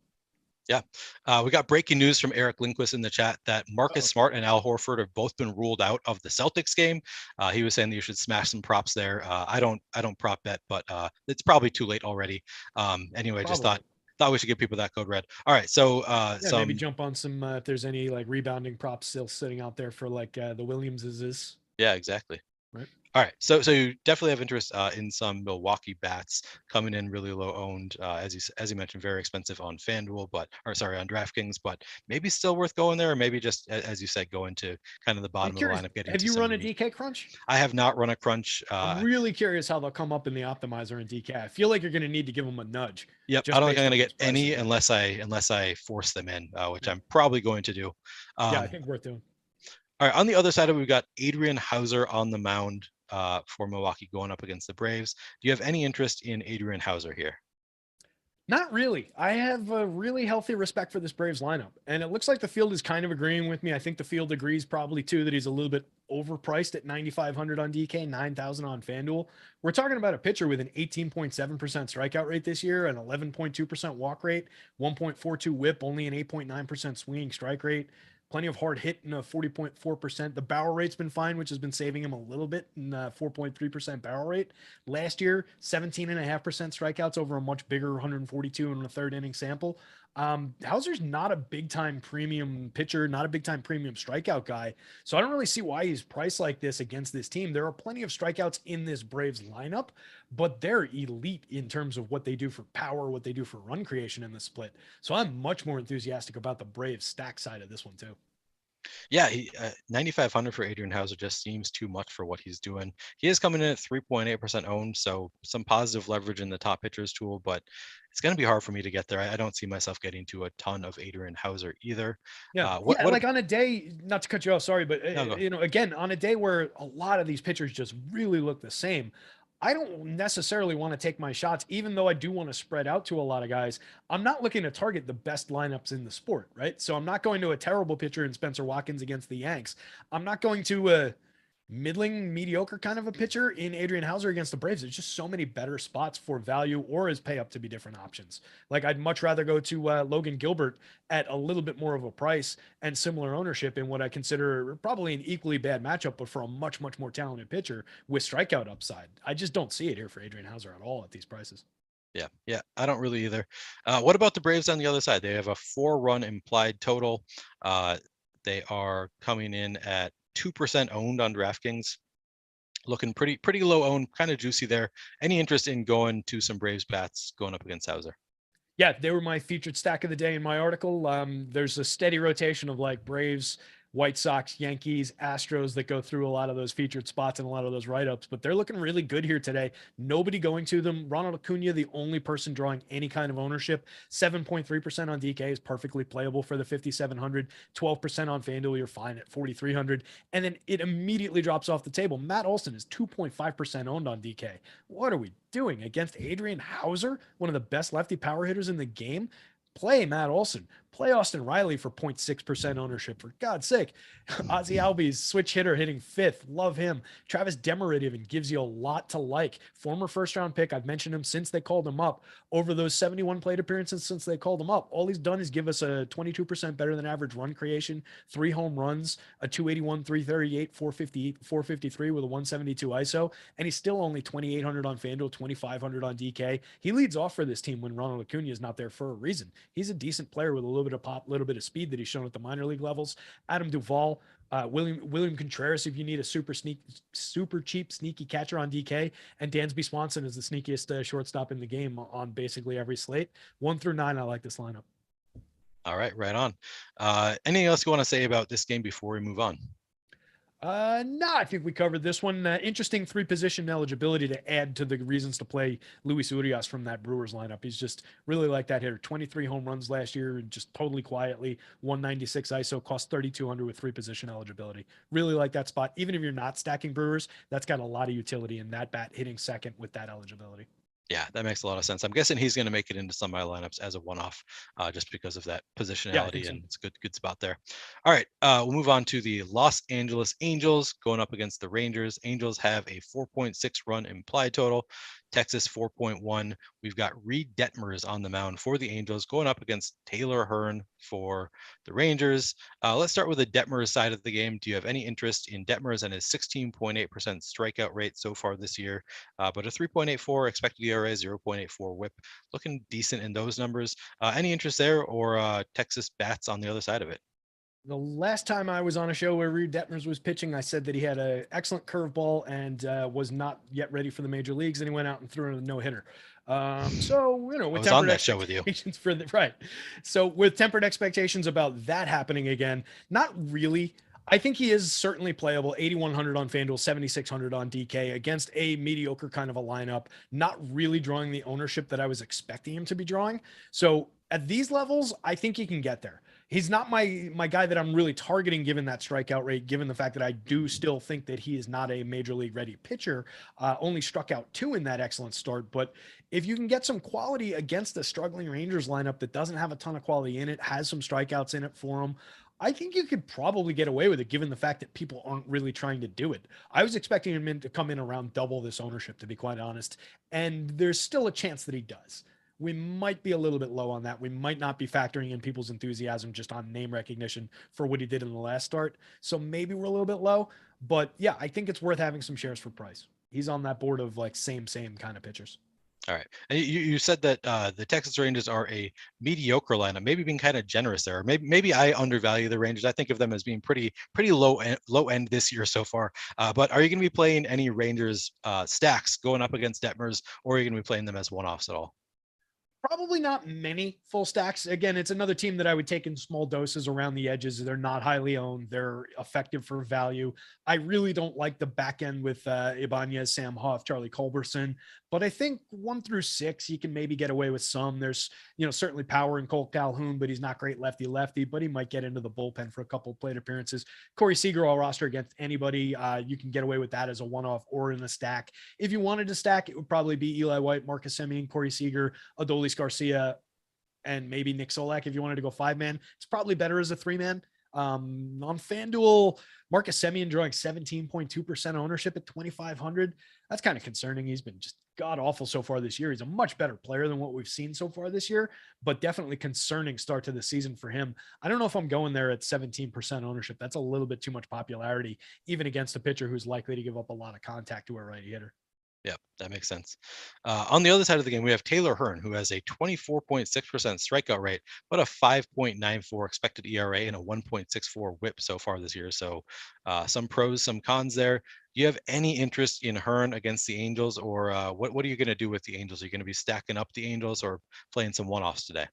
Yeah. We got breaking news from Eric Lindquist in the chat that Marcus Smart and Al Horford have both been ruled out of the Celtics game. He was saying that you should smash some props there. I don't prop bet, but it's probably too late already. Anyway, just thought we should give people that code red. All right. So maybe jump on some if there's any like rebounding props still sitting out there for like the Williamses. Yeah, exactly. Right. All right, so you definitely have interest in some Milwaukee bats coming in really low owned, as you mentioned, very expensive on FanDuel, on DraftKings, but maybe still worth going there, or maybe just as you said, go into kind of the I'm bottom of the curious. lineup, getting Have to you some run a unique. DK crunch? I have not run a crunch. I'm really curious how they'll come up in the optimizer in DK. I feel like you're going to need to give them a nudge. Yep, I Just don't think I'm based going to on get these prices any right unless I force them in, which Yeah. I'm probably going to do. Yeah, I think worth doing. All right, on the other side of it, we've got Adrian Hauser on the mound for Milwaukee going up against the Braves. Do you have any interest in Adrian Hauser here? Not really. I have a really healthy respect for this Braves lineup, and it looks like the field is kind of agreeing with me. I think the field agrees probably too that he's a little bit overpriced at 9,500 on DK, 9,000 on FanDuel. We're talking about a pitcher with an 18.7% strikeout rate this year, an 11.2% walk rate, 1.42 WHIP, only an 8.9% swinging strike rate. Plenty of hard hit in a 40.4%. The barrel rate's been fine, which has been saving him a little bit in 4.3% barrel rate. Last year, 17.5% strikeouts over a much bigger 142 in the third inning sample. Hauser's not a big time premium pitcher, not a big time premium strikeout guy. So I don't really see why he's priced like this against this team. There are plenty of strikeouts in this Braves lineup, but they're elite in terms of what they do for power, what they do for run creation in the split. So I'm much more enthusiastic about the Braves stack side of this one too. Yeah, 9,500 for Adrian Hauser just seems too much for what he's doing. He is coming in at 3.8% owned, so some positive leverage in the top pitchers tool, but it's going to be hard for me to get there. I don't see myself getting to a ton of Adrian Hauser either. Yeah, like on a day, not to cut you off, sorry, but again, on a day where a lot of these pitchers just really look the same, I don't necessarily want to take my shots, even though I do want to spread out to a lot of guys. I'm not looking to target the best lineups in the sport, right? So I'm not going to a terrible pitcher in Spencer Watkins against the Yanks. I'm not going to a middling, mediocre kind of a pitcher in Adrian Hauser against the Braves. There's just so many better spots for value or as pay up to be different options. Like I'd much rather go to Logan Gilbert at a little bit more of a price and similar ownership in what I consider probably an equally bad matchup, but for a much, much more talented pitcher with strikeout upside. I just don't see it here for Adrian Hauser at all at these prices. Yeah, I don't really either. What about the Braves on the other side? They have a 4-run implied total. They are coming in at 2% owned on DraftKings, looking pretty low owned, kind of juicy there. Any interest in going to some Braves bats going up against Hauser? Yeah, they were my featured stack of the day in my article. There's a steady rotation of like Braves, White Sox, Yankees, Astros that go through a lot of those featured spots and a lot of those write-ups, but they're looking really good here today. Nobody going to them. Ronald Acuna, the only person drawing any kind of ownership. 7.3% on DK is perfectly playable for the 5,700. 12% on FanDuel, you're fine at 4,300. And then it immediately drops off the table. Matt Olson is 2.5% owned on DK. What are we doing against Adrian Hauser, one of the best lefty power hitters in the game? Play Matt Olson. Play Austin Riley for 0.6% ownership. For God's sake. Ozzie Albies, switch hitter, hitting 5th. Love him. Travis Demeritte even gives you a lot to like. Former first-round pick. I've mentioned him since they called him up. Over those 71 plate appearances since they called him up, all he's done is give us a 22% better than average run creation, 3 home runs, a 281, 338, 458, 453 with a 172 ISO, and he's still only 2,800 on FanDuel, 2,500 on DK. He leads off for this team when Ronald Acuna is not there for a reason. He's a decent player with a little bit of pop, a little bit of speed that he's shown at the minor league levels. Adam Duvall, William Contreras, if you need a super cheap, sneaky catcher on DK, and Dansby Swanson is the sneakiest shortstop in the game on basically every slate. 1 through 9, I like this lineup. All right, right on. Anything else you want to say about this game before we move on? No, I think we covered this one. Interesting 3-position eligibility to add to the reasons to play Luis Urias from that Brewers lineup. He's just really like that hitter. 23 home runs last year, just totally quietly. 196 ISO, cost 3,200 with 3-position eligibility. Really like that spot. Even if you're not stacking Brewers, that's got a lot of utility in that bat hitting second with that eligibility. Yeah, that makes a lot of sense. I'm guessing he's going to make it into some of my lineups as a one-off, just because of that positionality, and it's a good spot there. All right, we'll move on to the Los Angeles Angels going up against the Rangers. Angels have a 4.6 run implied total. Texas 4.1. We've got Reed Detmers on the mound for the Angels going up against Taylor Hearn for the Rangers. Let's start with the Detmers side of the game. Do you have any interest in Detmers and his 16.8% strikeout rate so far this year, but a 3.84 expected ERA, 0.84 WHIP, looking decent in those numbers? Any interest there, or Texas bats on the other side of it? The last time I was on a show where Reed Detmers was pitching, I said that he had an excellent curveball and was not yet ready for the major leagues, and he went out and threw in a no-hitter. So, you know, I with was on tempered that show with you. expectations for the right. So with tempered expectations about that happening again, not really. I think he is certainly playable. 8,100 on FanDuel, 7,600 on DK against a mediocre kind of a lineup, not really drawing the ownership that I was expecting him to be drawing. So at these levels, I think he can get there. He's not my guy that I'm really targeting, given that strikeout rate, given the fact that I do still think that he is not a major league ready pitcher. Only struck out 2 in that excellent start. But if you can get some quality against a struggling Rangers lineup that doesn't have a ton of quality in it, has some strikeouts in it for him, I think you could probably get away with it, given the fact that people aren't really trying to do it. I was expecting him to come in around double this ownership, to be quite honest. And there's still a chance that he does. We might be a little bit low on that. We might not be factoring in people's enthusiasm just on name recognition for what he did in the last start. So maybe we're a little bit low, but yeah, I think it's worth having some shares for price. He's on that board of like same kind of pitchers. All right. And you said that the Texas Rangers are a mediocre lineup, maybe being kind of generous there. Maybe I undervalue the Rangers. I think of them as being pretty low end this year so far. But are you going to be playing any Rangers stacks going up against Detmers, or are you going to be playing them as one-offs at all? Probably not many full stacks. Again, it's another team that I would take in small doses around the edges. They're not highly owned. They're effective for value. I really don't like the back end with Ibanez, Sam Huff, Charlie Culberson, but I think 1 through 6, you can maybe get away with some. There's, certainly power in Cole Calhoun, but he's not great lefty, but he might get into the bullpen for a couple of plate appearances. Corey Seager, all roster against anybody. You can get away with that as a one-off or in a stack. If you wanted to stack, it would probably be Eli White, Marcus Semien, Corey Seager, Adolis Garcia, and maybe Nick Solak. If you wanted to go 5-man, it's probably better as a 3-man. On FanDuel, Marcus Semien drawing 17.2% ownership at 2,500. That's kind of concerning. He's been just god awful so far this year. He's a much better player than what we've seen so far this year, but definitely concerning start to the season for him. I don't know if I'm going there at 17% ownership. That's a little bit too much popularity, even against a pitcher who's likely to give up a lot of contact to a righty hitter. Yeah, that makes sense. On the other side of the game, we have Taylor Hearn, who has a 24.6% strikeout rate, but a 5.94 expected ERA and a 1.64 WHIP so far this year. So some pros, some cons there. Do you have any interest in Hearn against the Angels, or what are you going to do with the Angels? Are you going to be stacking up the Angels or playing some one-offs today?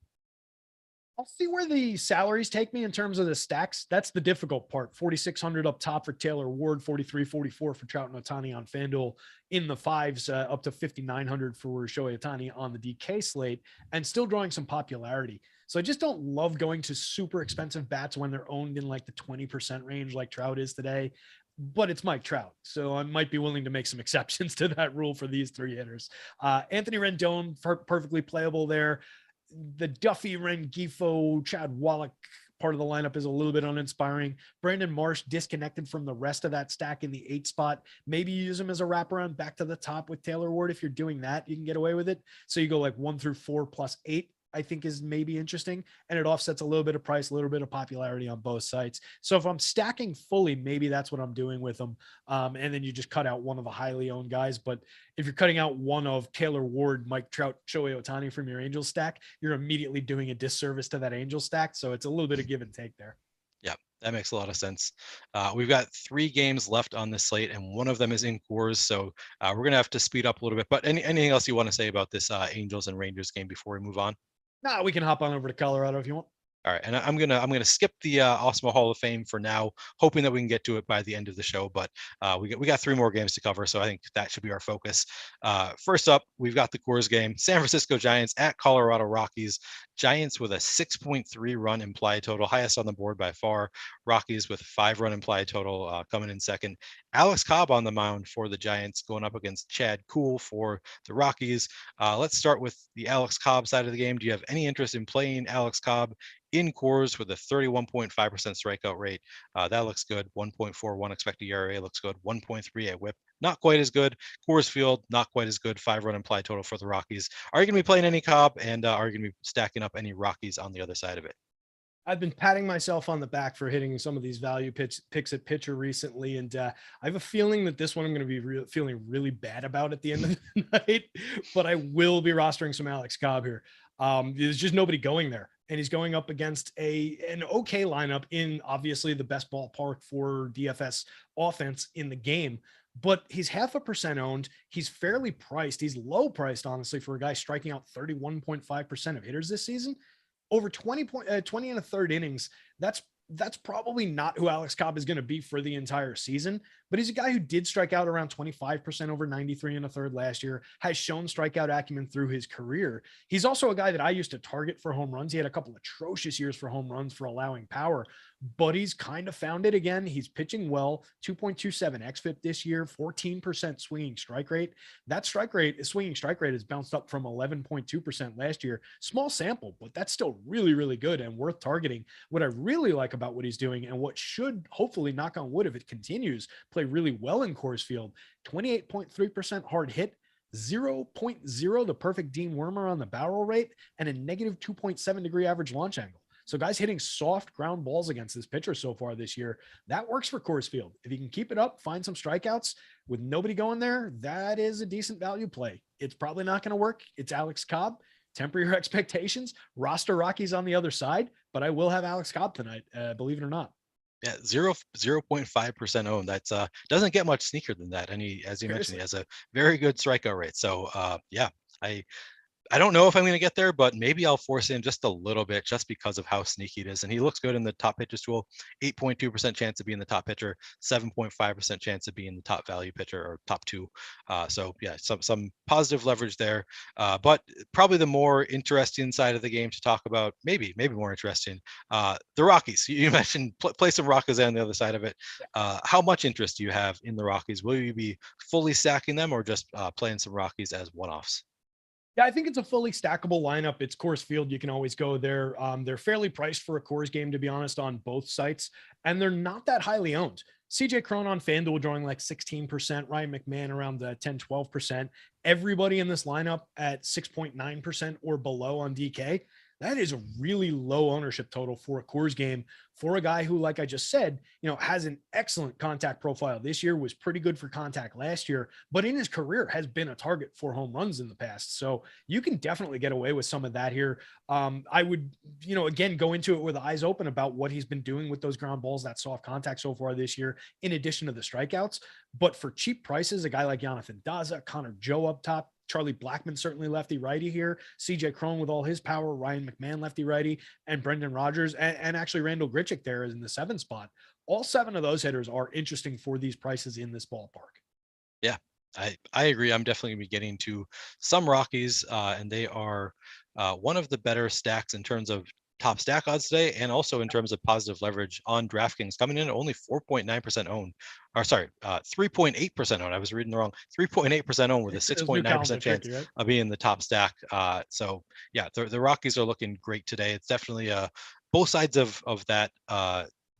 I'll see where the salaries take me in terms of the stacks. That's the difficult part. 4,600 up top for Taylor Ward, 4344 for Trout and Ohtani on FanDuel, in the 5s, up to 5,900 for Shohei Ohtani on the DK slate, and still drawing some popularity. So I just don't love going to super expensive bats when they're owned in like the 20% range like Trout is today. But it's Mike Trout, so I might be willing to make some exceptions to that rule for these 3 hitters. Anthony Rendon, perfectly playable there. The Duffy, Rengifo, Chad Wallach part of the lineup is a little bit uninspiring. Brandon Marsh disconnected from the rest of that stack in the 8 spot. Maybe use him as a wraparound back to the top with Taylor Ward. If you're doing that, you can get away with it. So you go like 1 through 4 plus 8. I think is maybe interesting, and it offsets a little bit of price, a little bit of popularity on both sites. So if I'm stacking fully, maybe that's what I'm doing with them. And then you just cut out one of the highly owned guys. But if you're cutting out one of Taylor Ward, Mike Trout, Shohei Ohtani from your Angels stack, you're immediately doing a disservice to that Angels stack. So it's a little bit of give and take there. Yeah, that makes a lot of sense. We've got 3 games left on this slate, and one of them is in Coors, so we're going to have to speed up a little bit. But anything else you want to say about this Angels and Rangers game before we move on? No, we can hop on over to Colorado if you want. All right, and I'm gonna skip the Awesemo Hall of Fame for now, hoping that we can get to it by the end of the show. But we got 3 more games to cover, so I think that should be our focus. First up, we've got the Coors game: San Francisco Giants at Colorado Rockies. Giants with a 6.3 run implied total, highest on the board by far. Rockies with 5 run implied total, coming in second. Alex Cobb on the mound for the Giants, going up against Chad Kuhl for the Rockies. Let's start with the Alex Cobb side of the game. Do you have any interest in playing Alex Cobb in Coors with a 31.5% strikeout rate? That looks good. 1.41 expected ERA looks good. 1.3 at WHIP, not quite as good. Coors Field, not quite as good. 5 run implied total for the Rockies. Are you going to be playing any Cobb, and are you going to be stacking up any Rockies on the other side of it? I've been patting myself on the back for hitting some of these value picks at pitcher recently, and I have a feeling that this one I'm going to be feeling really bad about at the end of the night. But I will be rostering some Alex Cobb here. There's just nobody going there. And he's going up against an okay lineup in obviously the best ballpark for DFS offense in the game. But he's 0.5% owned. He's fairly priced. He's low priced, honestly, for a guy striking out 31.5% of hitters this season. Over 20 and a third innings. That's probably not who Alex Cobb is going to be for the entire season, but he's a guy who did strike out around 25% over 93 and a third last year, has shown strikeout acumen through his career. He's also a guy that I used to target for home runs. He had a couple atrocious years for home runs for allowing power, but he's kind of found it again. He's pitching well, 2.27 xFIP this year, 14% swinging strike rate. That swinging strike rate has bounced up from 11.2% last year. Small sample, but that's still really, really good and worth targeting. What I really like about what he's doing and what should hopefully, knock on wood, if it continues, play really well in Coors Field, 28.3% hard hit, 0.0 the perfect Dean Wormer on the barrel rate, and a negative 2.7 degree average launch angle. So guys hitting soft ground balls against this pitcher so far this year, that works for Coors Field. If he can keep it up, find some strikeouts with nobody going there, that is a decent value play. It's probably not going to work. It's Alex Cobb. Temper your expectations. Roster Rockies on the other side, but I will have Alex Cobb tonight, believe it or not. Yeah, 0.5% owned. That's doesn't get much sneaker than that. And he, as you mentioned, he has a very good strikeout rate. So yeah, I don't know if I'm going to get there, but maybe I'll force in just a little bit just because of how sneaky it is. And he looks good in the top pitchers tool, 8.2% chance of being the top pitcher, 7.5% chance of being the top value pitcher or top two. So yeah, some positive leverage there. But probably the more interesting side of the game to talk about, maybe more interesting, the Rockies. You mentioned play some Rockies on the other side of it. How much interest do you have in the Rockies? Will you be fully stacking them or just playing some Rockies as one-offs? Yeah, I think it's a fully stackable lineup. It's Coors Field. You can always go there. They're fairly priced for a Coors game, to be honest, on both sites, and they're not that highly owned. CJ Cron on FanDuel drawing like 16%, Ryan McMahon around 10, 12%. Everybody in this lineup at 6.9% or below on DK. That is a really low ownership total for a Coors game for a guy who, like I just said, has an excellent contact profile this year, was pretty good for contact last year, but in his career has been a target for home runs in the past. So you can definitely get away with some of that here. I would, again, go into it with eyes open about what he's been doing with those ground balls, that soft contact so far this year, in addition to the strikeouts. But for cheap prices, a guy like Jonathan Daza, Connor Joe up top, Charlie Blackmon, certainly lefty righty here, CJ Cron with all his power, Ryan McMahon lefty righty, and Brendan Rodgers, and actually Randall Grichuk there is in the 7th spot. All 7 of those hitters are interesting for these prices in this ballpark. Yeah, I agree. I'm definitely going to be getting to some Rockies, and they are one of the better stacks in terms of top stack odds today, and also in terms of positive leverage on DraftKings, coming in at only 4.9% owned, or sorry, 3.8% owned. I was reading the wrong. 3.8% owned with a 6.9% chance of being the top stack. So yeah, the Rockies are looking great today. It's definitely both sides of that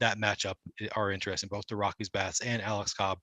that matchup are interesting. Both the Rockies bats and Alex Cobb,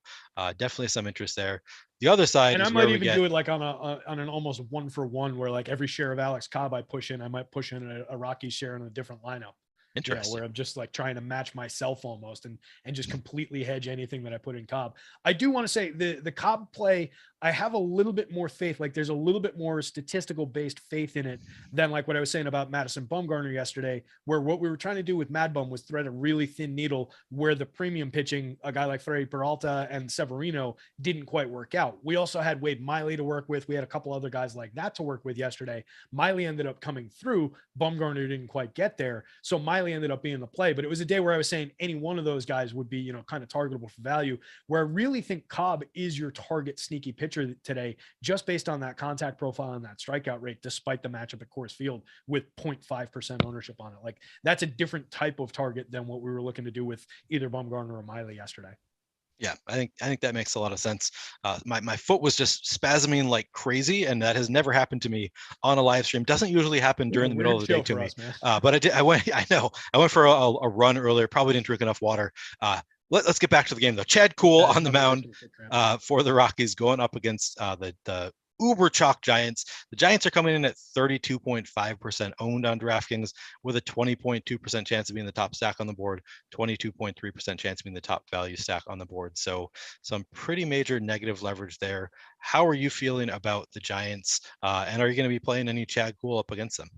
definitely some interest there. The other side, and I might even do it like on an almost 1-for-1, where like every share of Alex Cobb I push in, I might push in a Rockies share in a different lineup. Interesting. Where I'm just like trying to match myself almost and just completely hedge anything that I put in Cobb. I do want to say the Cobb play, I have a little bit more faith. Like there's a little bit more statistical based faith in it than like what I was saying about Madison Bumgarner yesterday, where what we were trying to do with Mad Bum was thread a really thin needle where the premium pitching, a guy like Freddie Peralta and Severino, didn't quite work out. We also had Wade Miley to work with. We had a couple other guys like that to work with yesterday. Miley ended up coming through. Bumgarner didn't quite get there. So Miley ended up being the play, but it was a day where I was saying any one of those guys would be, kind of targetable for value, where I really think Cobb is your target sneaky pitcher today, just based on that contact profile and that strikeout rate, despite the matchup at Coors Field with 0.5% ownership on it. Like that's a different type of target than what we were looking to do with either Bumgarner or Miley yesterday. Yeah, I think that makes a lot of sense. My foot was just spasming like crazy, and that has never happened to me on a live stream. Doesn't usually happen during the middle of the day to me. But I did. I went for a run earlier. Probably didn't drink enough water. Let's get back to the game though. Chad Kuhl on the mound for the Rockies, going up against the uber chalk Giants. The Giants are coming in at 32.5% owned on DraftKings with a 20.2% chance of being the top stack on the board, 22.3% chance of being the top value stack on the board. So some pretty major negative leverage there. How are you feeling about the Giants? And are you going to be playing any Chad Kuhl up against them?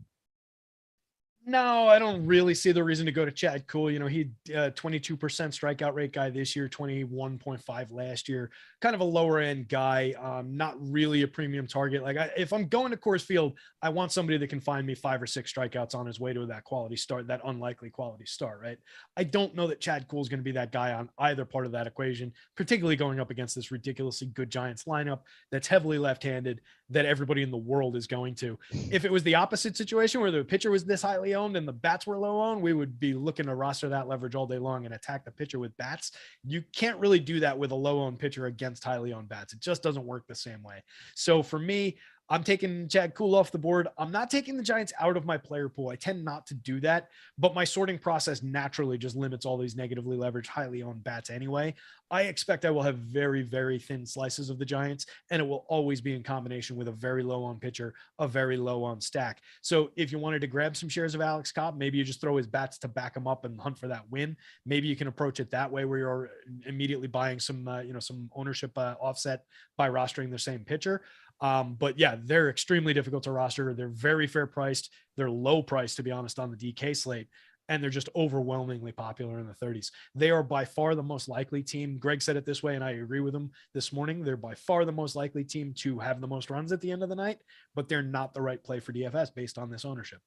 No, I don't really see the reason to go to Chad Kuhl. You know, he 22% strikeout rate guy this year, 21.5 last year, kind of a lower end guy, not really a premium target. Like if I'm going to Coors Field, I want somebody that can find me 5 or 6 strikeouts on his way to that quality start, that unlikely quality start, right? I don't know that Chad Kuhl is going to be that guy on either part of that equation, particularly going up against this ridiculously good Giants lineup that's heavily left-handed that everybody in the world is going to. If it was the opposite situation where the pitcher was this highly owned and the bats were low owned, we would be looking to roster that leverage all day long and attack the pitcher with bats. You can't really do that with a low owned pitcher against highly owned bats. It just doesn't work the same way. So for me, I'm taking Chad Kuhl off the board. I'm not taking the Giants out of my player pool. I tend not to do that, but my sorting process naturally just limits all these negatively leveraged, highly owned bats anyway. I expect I will have very, very thin slices of the Giants, and it will always be in combination with a very low on pitcher, a very low on stack. So if you wanted to grab some shares of Alex Cobb, maybe you just throw his bats to back him up and hunt for that win. Maybe you can approach it that way where you're immediately buying some, some ownership offset by rostering the same pitcher. But yeah, they're extremely difficult to roster. They're very fair priced. They're low priced, to be honest, on the DK slate. And they're just overwhelmingly popular in the 30s. They are by far the most likely team. Greg said it this way, and I agree with him this morning. They're by far the most likely team to have the most runs at the end of the night, but they're not the right play for DFS based on this ownership.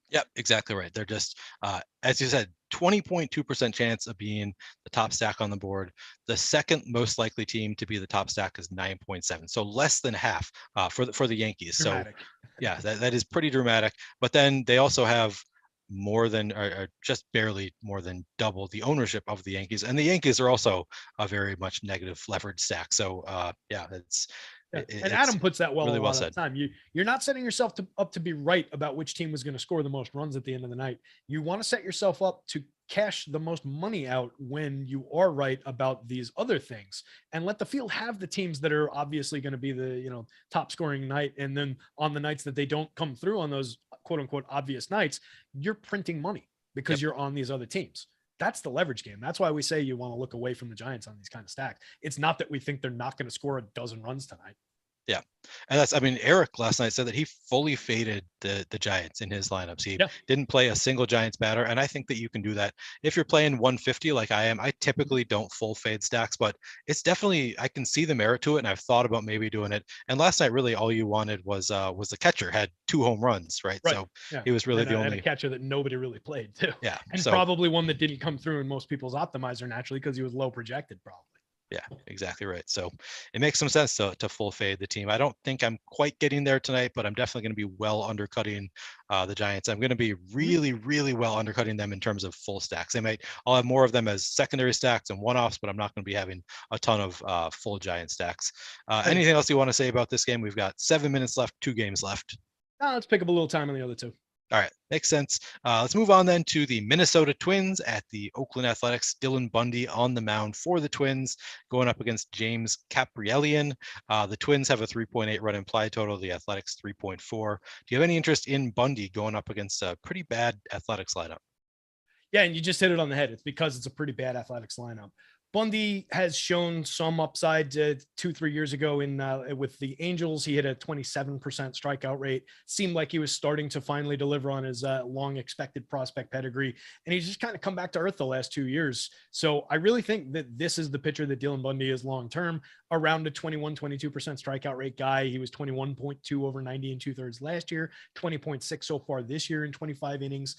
Yep, exactly right. They're just, as you said, 20.2% chance of being the top stack on the board. The second most likely team to be the top stack is 9.7, so less than half for the Yankees. Dramatic. So, yeah, that is pretty dramatic. But then they also have more than, or just barely more than double the ownership of the Yankees, and the Yankees are also a very much negative leverage stack. So, yeah, it's. Yeah. And Adam puts that really a lot of the time. You're not setting yourself up to be right about which team was going to score the most runs at the end of the night. You want to set yourself up to cash the most money out when you are right about these other things, and let the field have the teams that are obviously going to be the top scoring night. And then on the nights that they don't come through on those quote unquote obvious nights, you're printing money because you're on these other teams. That's the leverage game. That's why we say you want to look away from the Giants on these kind of stacks. It's not that we think they're not going to score a dozen runs tonight. Yeah. And Eric last night said that he fully faded the Giants in his lineups. He didn't play a single Giants batter. And I think that you can do that. If you're playing 150 like I am, I typically don't full fade stacks, but it's definitely, I can see the merit to it. And I've thought about maybe doing it. And last night, really all you wanted was the catcher had 2 home runs, right? So he was really the only catcher that nobody really played too. Yeah. And probably one that didn't come through in most people's optimizer naturally because he was low projected probably. Yeah, exactly right. So it makes some sense to full fade the team. I don't think I'm quite getting there tonight, but I'm definitely going to be well undercutting the Giants. I'm going to be really, really well undercutting them in terms of full stacks. I'll have more of them as secondary stacks and one-offs, but I'm not going to be having a ton of full Giant stacks. Anything else you want to say about this game? We've got 7 minutes left, 2 games left. Let's pick up a little time on the other 2. All right, makes sense. Let's move on then to the Minnesota Twins at the Oakland Athletics. Dylan Bundy on the mound for the Twins, going up against James Kaprielian. The Twins have a 3.8 run implied total. The Athletics 3.4. Do you have any interest in Bundy going up against a pretty bad Athletics lineup? Yeah, and you just hit it on the head. It's because it's a pretty bad Athletics lineup. Bundy has shown some upside 2-3 years ago with the Angels. He had a 27% strikeout rate. Seemed like he was starting to finally deliver on his long expected prospect pedigree. And he's just kind of come back to earth the last 2 years. So I really think that this is the pitcher that Dylan Bundy is long-term, around a 22% strikeout rate guy. He was 21.2 over 90 and 2/3 last year, 20.6 so far this year in 25 innings.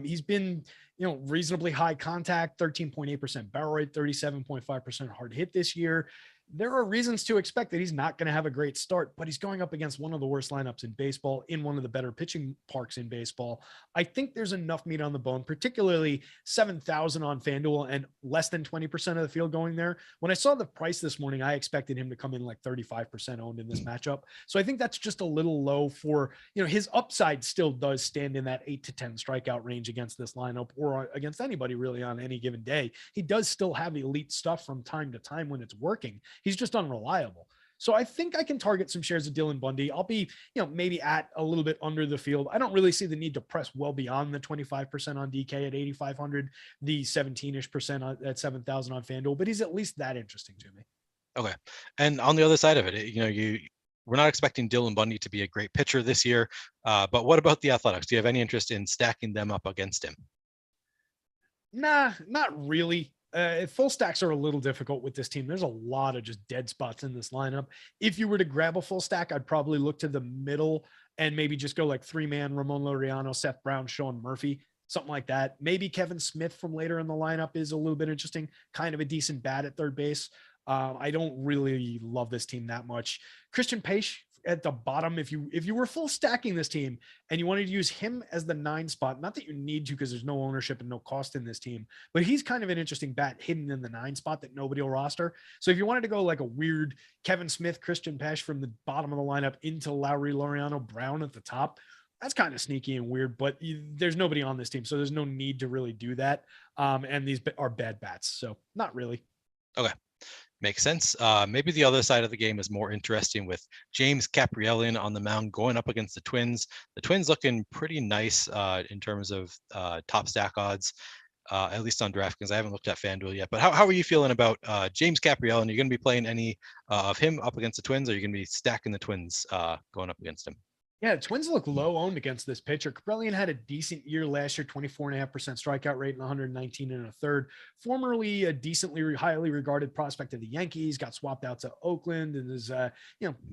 He's been, reasonably high contact, 13.8% barrel rate, 37.5% hard hit this year. There are reasons to expect that he's not going to have a great start, but he's going up against one of the worst lineups in baseball in one of the better pitching parks in baseball. I think there's enough meat on the bone, particularly 7,000 on FanDuel and less than 20% of the field going there. When I saw the price this morning, I expected him to come in like 35% owned in this matchup. So I think that's just a little low for, his upside still does stand in that 8 to 10 strikeout range against this lineup or against anybody really on any given day. He does still have elite stuff from time to time when it's working. He's just unreliable. So I think I can target some shares of Dylan Bundy. I'll be, maybe at a little bit under the field. I don't really see the need to press well beyond the 25% on DK at 8,500, the 17-ish percent at 7,000 on FanDuel, but he's at least that interesting to me. Okay. And on the other side of it, we're not expecting Dylan Bundy to be a great pitcher this year. But what about the Athletics? Do you have any interest in stacking them up against him? Nah, not really. Full stacks are a little difficult with this team. There's a lot of just dead spots in this lineup. If you were to grab a full stack, I'd probably look to the middle and maybe just go like 3-man, Ramon Laureano, Seth Brown, Sean Murphy, something like that. Maybe Kevin Smith from later in the lineup is a little bit interesting, kind of a decent bat at third base. I don't really love this team that much. Christian Pache at the bottom, if you were full stacking this team and you wanted to use him as the 9 spot, not that you need to because there's no ownership and no cost in this team, but he's kind of an interesting bat hidden in the 9 spot that nobody will roster. So if you wanted to go like a weird Kevin Smith, Christian Pache from the bottom of the lineup into Lowry, Laureano, Brown at the top, that's kind of sneaky and weird, but there's nobody on this team, so there's no need to really do that. And these are bad bats, so not really. Okay. Makes sense. Maybe the other side of the game is more interesting with James Kaprielian on the mound going up against the Twins. The Twins looking pretty nice in terms of top stack odds, at least on DraftKings. I haven't looked at FanDuel yet, but how are you feeling about James Kaprielian? Are you going to be playing any of him up against the Twins, or are you going to be stacking the Twins going up against him? Yeah, Twins look low owned against this pitcher. Kaprielian had a decent year last year, 24.5% strikeout rate and 119 and a third. Formerly a decently highly regarded prospect of the Yankees, got swapped out to Oakland and is,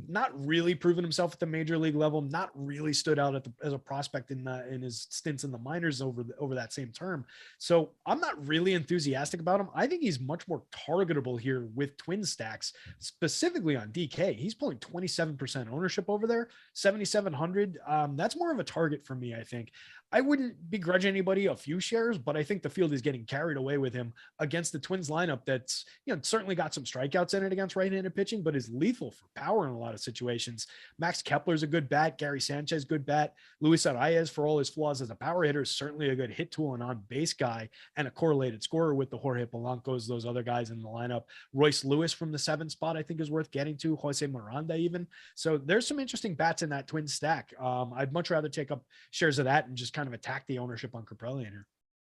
not really proven himself at the major league level. Not really stood out as a prospect in his stints in the minors over that same term. So I'm not really enthusiastic about him. I think he's much more targetable here with Twin stacks, specifically on DK. He's pulling 27% ownership over there, 7,700. That's more of a target for me. I think I wouldn't begrudge anybody a few shares, but I think the field is getting carried away with him against the Twins lineup. That's, certainly got some strikeouts in it against right-handed pitching, but is lethal for power in a lot of situations. Max Kepler's a good bat. Gary Sanchez, good bat. Luis Arias, for all his flaws as a power hitter, is certainly a good hit tool and on base guy and a correlated scorer with the Jorge Polanco's, those other guys in the lineup. Royce Lewis from the 7 spot, I think is worth getting to. Jose Miranda even. So there's some interesting bats in that Twin stack. I'd much rather take up shares of that and just kind of attack the ownership on Kaprielian here.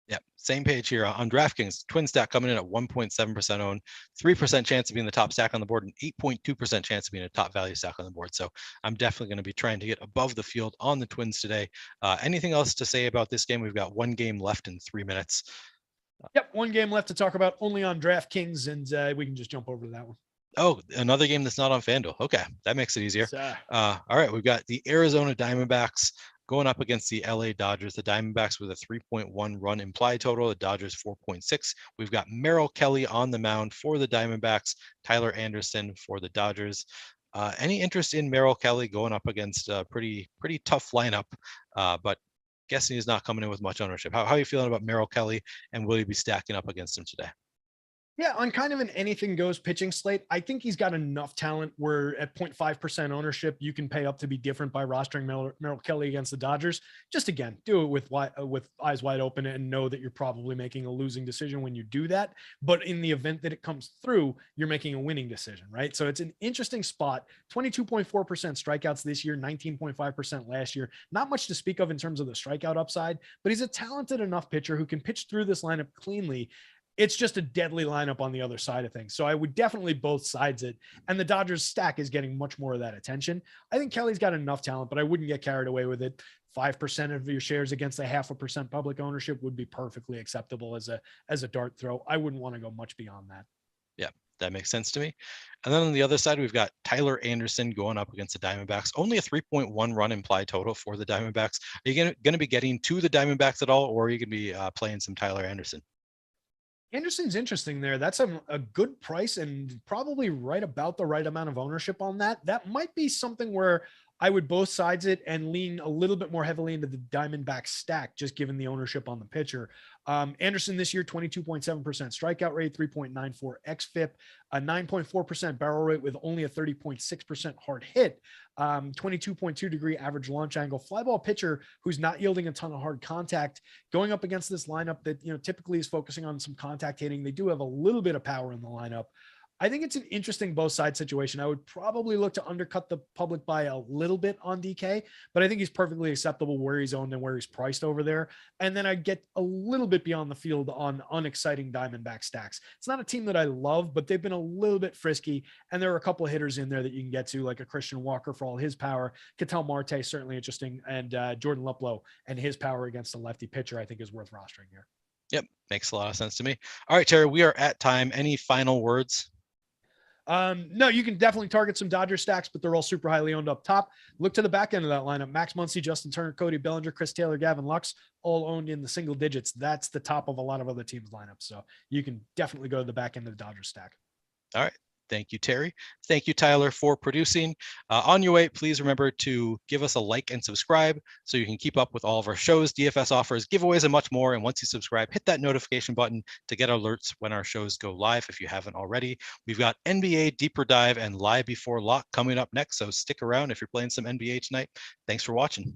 Yeah, same page here on DraftKings. Twin stack coming in at 1.7% owned, 3% chance of being the top stack on the board, and 8.2% chance of being a top value stack on the board. So I'm definitely going to be trying to get above the field on the Twins today. Anything else to say about this game? We've got one game left in 3 minutes. Yep, one game left to talk about only on DraftKings, and we can just jump over to that one. Oh, another game that's not on FanDuel. Okay, that makes it easier. All right, we've got the Arizona Diamondbacks going up against the LA Dodgers. The Diamondbacks with a 3.1 run implied total, the Dodgers 4.6. We've got Merrill Kelly on the mound for the Diamondbacks, Tyler Anderson for the Dodgers. Any interest in Merrill Kelly going up against a pretty tough lineup, but guessing he's not coming in with much ownership. How are you feeling about Merrill Kelly, and will you be stacking up against him today? Yeah, on kind of an anything goes pitching slate, I think he's got enough talent where at 0.5% ownership, you can pay up to be different by rostering Merrill Kelly against the Dodgers. Just again, do it with eyes wide open and know that you're probably making a losing decision when you do that. But in the event that it comes through, you're making a winning decision, right? So it's an interesting spot. 22.4% strikeouts this year, 19.5% last year. Not much to speak of in terms of the strikeout upside, but he's a talented enough pitcher who can pitch through this lineup cleanly. It's just a deadly lineup on the other side of things. So I would definitely both sides it. And the Dodgers stack is getting much more of that attention. I think Kelly's got enough talent, but I wouldn't get carried away with it. 5% of your shares against a 0.5% public ownership would be perfectly acceptable as a dart throw. I wouldn't want to go much beyond that. Yeah, that makes sense to me. And then on the other side, we've got Tyler Anderson going up against the Diamondbacks. Only a 3.1 run implied total for the Diamondbacks. Are you going to be getting to the Diamondbacks at all, or are you going to be playing some Tyler Anderson? Anderson's interesting there. That's a good price and probably right about the right amount of ownership on that. That might be something where I would both sides it and lean a little bit more heavily into the Diamondback stack, just given the ownership on the pitcher. Anderson this year, 22.7% strikeout rate, 3.94 xFIP, a 9.4% barrel rate with only a 30.6% hard hit, 22.2 degree average launch angle, fly ball pitcher who's not yielding a ton of hard contact, going up against this lineup that, typically is focusing on some contact hitting. They do have a little bit of power in the lineup. I think it's an interesting both side situation. I would probably look to undercut the public by a little bit on DK, but I think he's perfectly acceptable where he's owned and where he's priced over there. And then I get a little bit beyond the field on unexciting Diamondback stacks. It's not a team that I love, but they've been a little bit frisky. And there are a couple of hitters in there that you can get to, like a Christian Walker for all his power. Ketel Marte, certainly interesting. And Jordan Luplow and his power against a lefty pitcher, I think is worth rostering here. Yep. Makes a lot of sense to me. All right, Terry, we are at time. Any final words? No, you can definitely target some Dodger stacks, but they're all super highly owned up top. Look to the back end of that lineup. Max Muncy, Justin Turner, Cody Bellinger, Chris Taylor, Gavin Lux, all owned in the single digits. That's the top of a lot of other teams' lineups. So you can definitely go to the back end of the Dodger stack. All right. Thank you, Terry. Thank you, Tyler, for producing. On your way, please remember to give us a like and subscribe so you can keep up with all of our shows, DFS offers, giveaways, and much more. And once you subscribe, hit that notification button to get alerts when our shows go live if you haven't already. We've got NBA Deeper Dive and Live Before Lock coming up next, so stick around if you're playing some NBA tonight. Thanks for watching.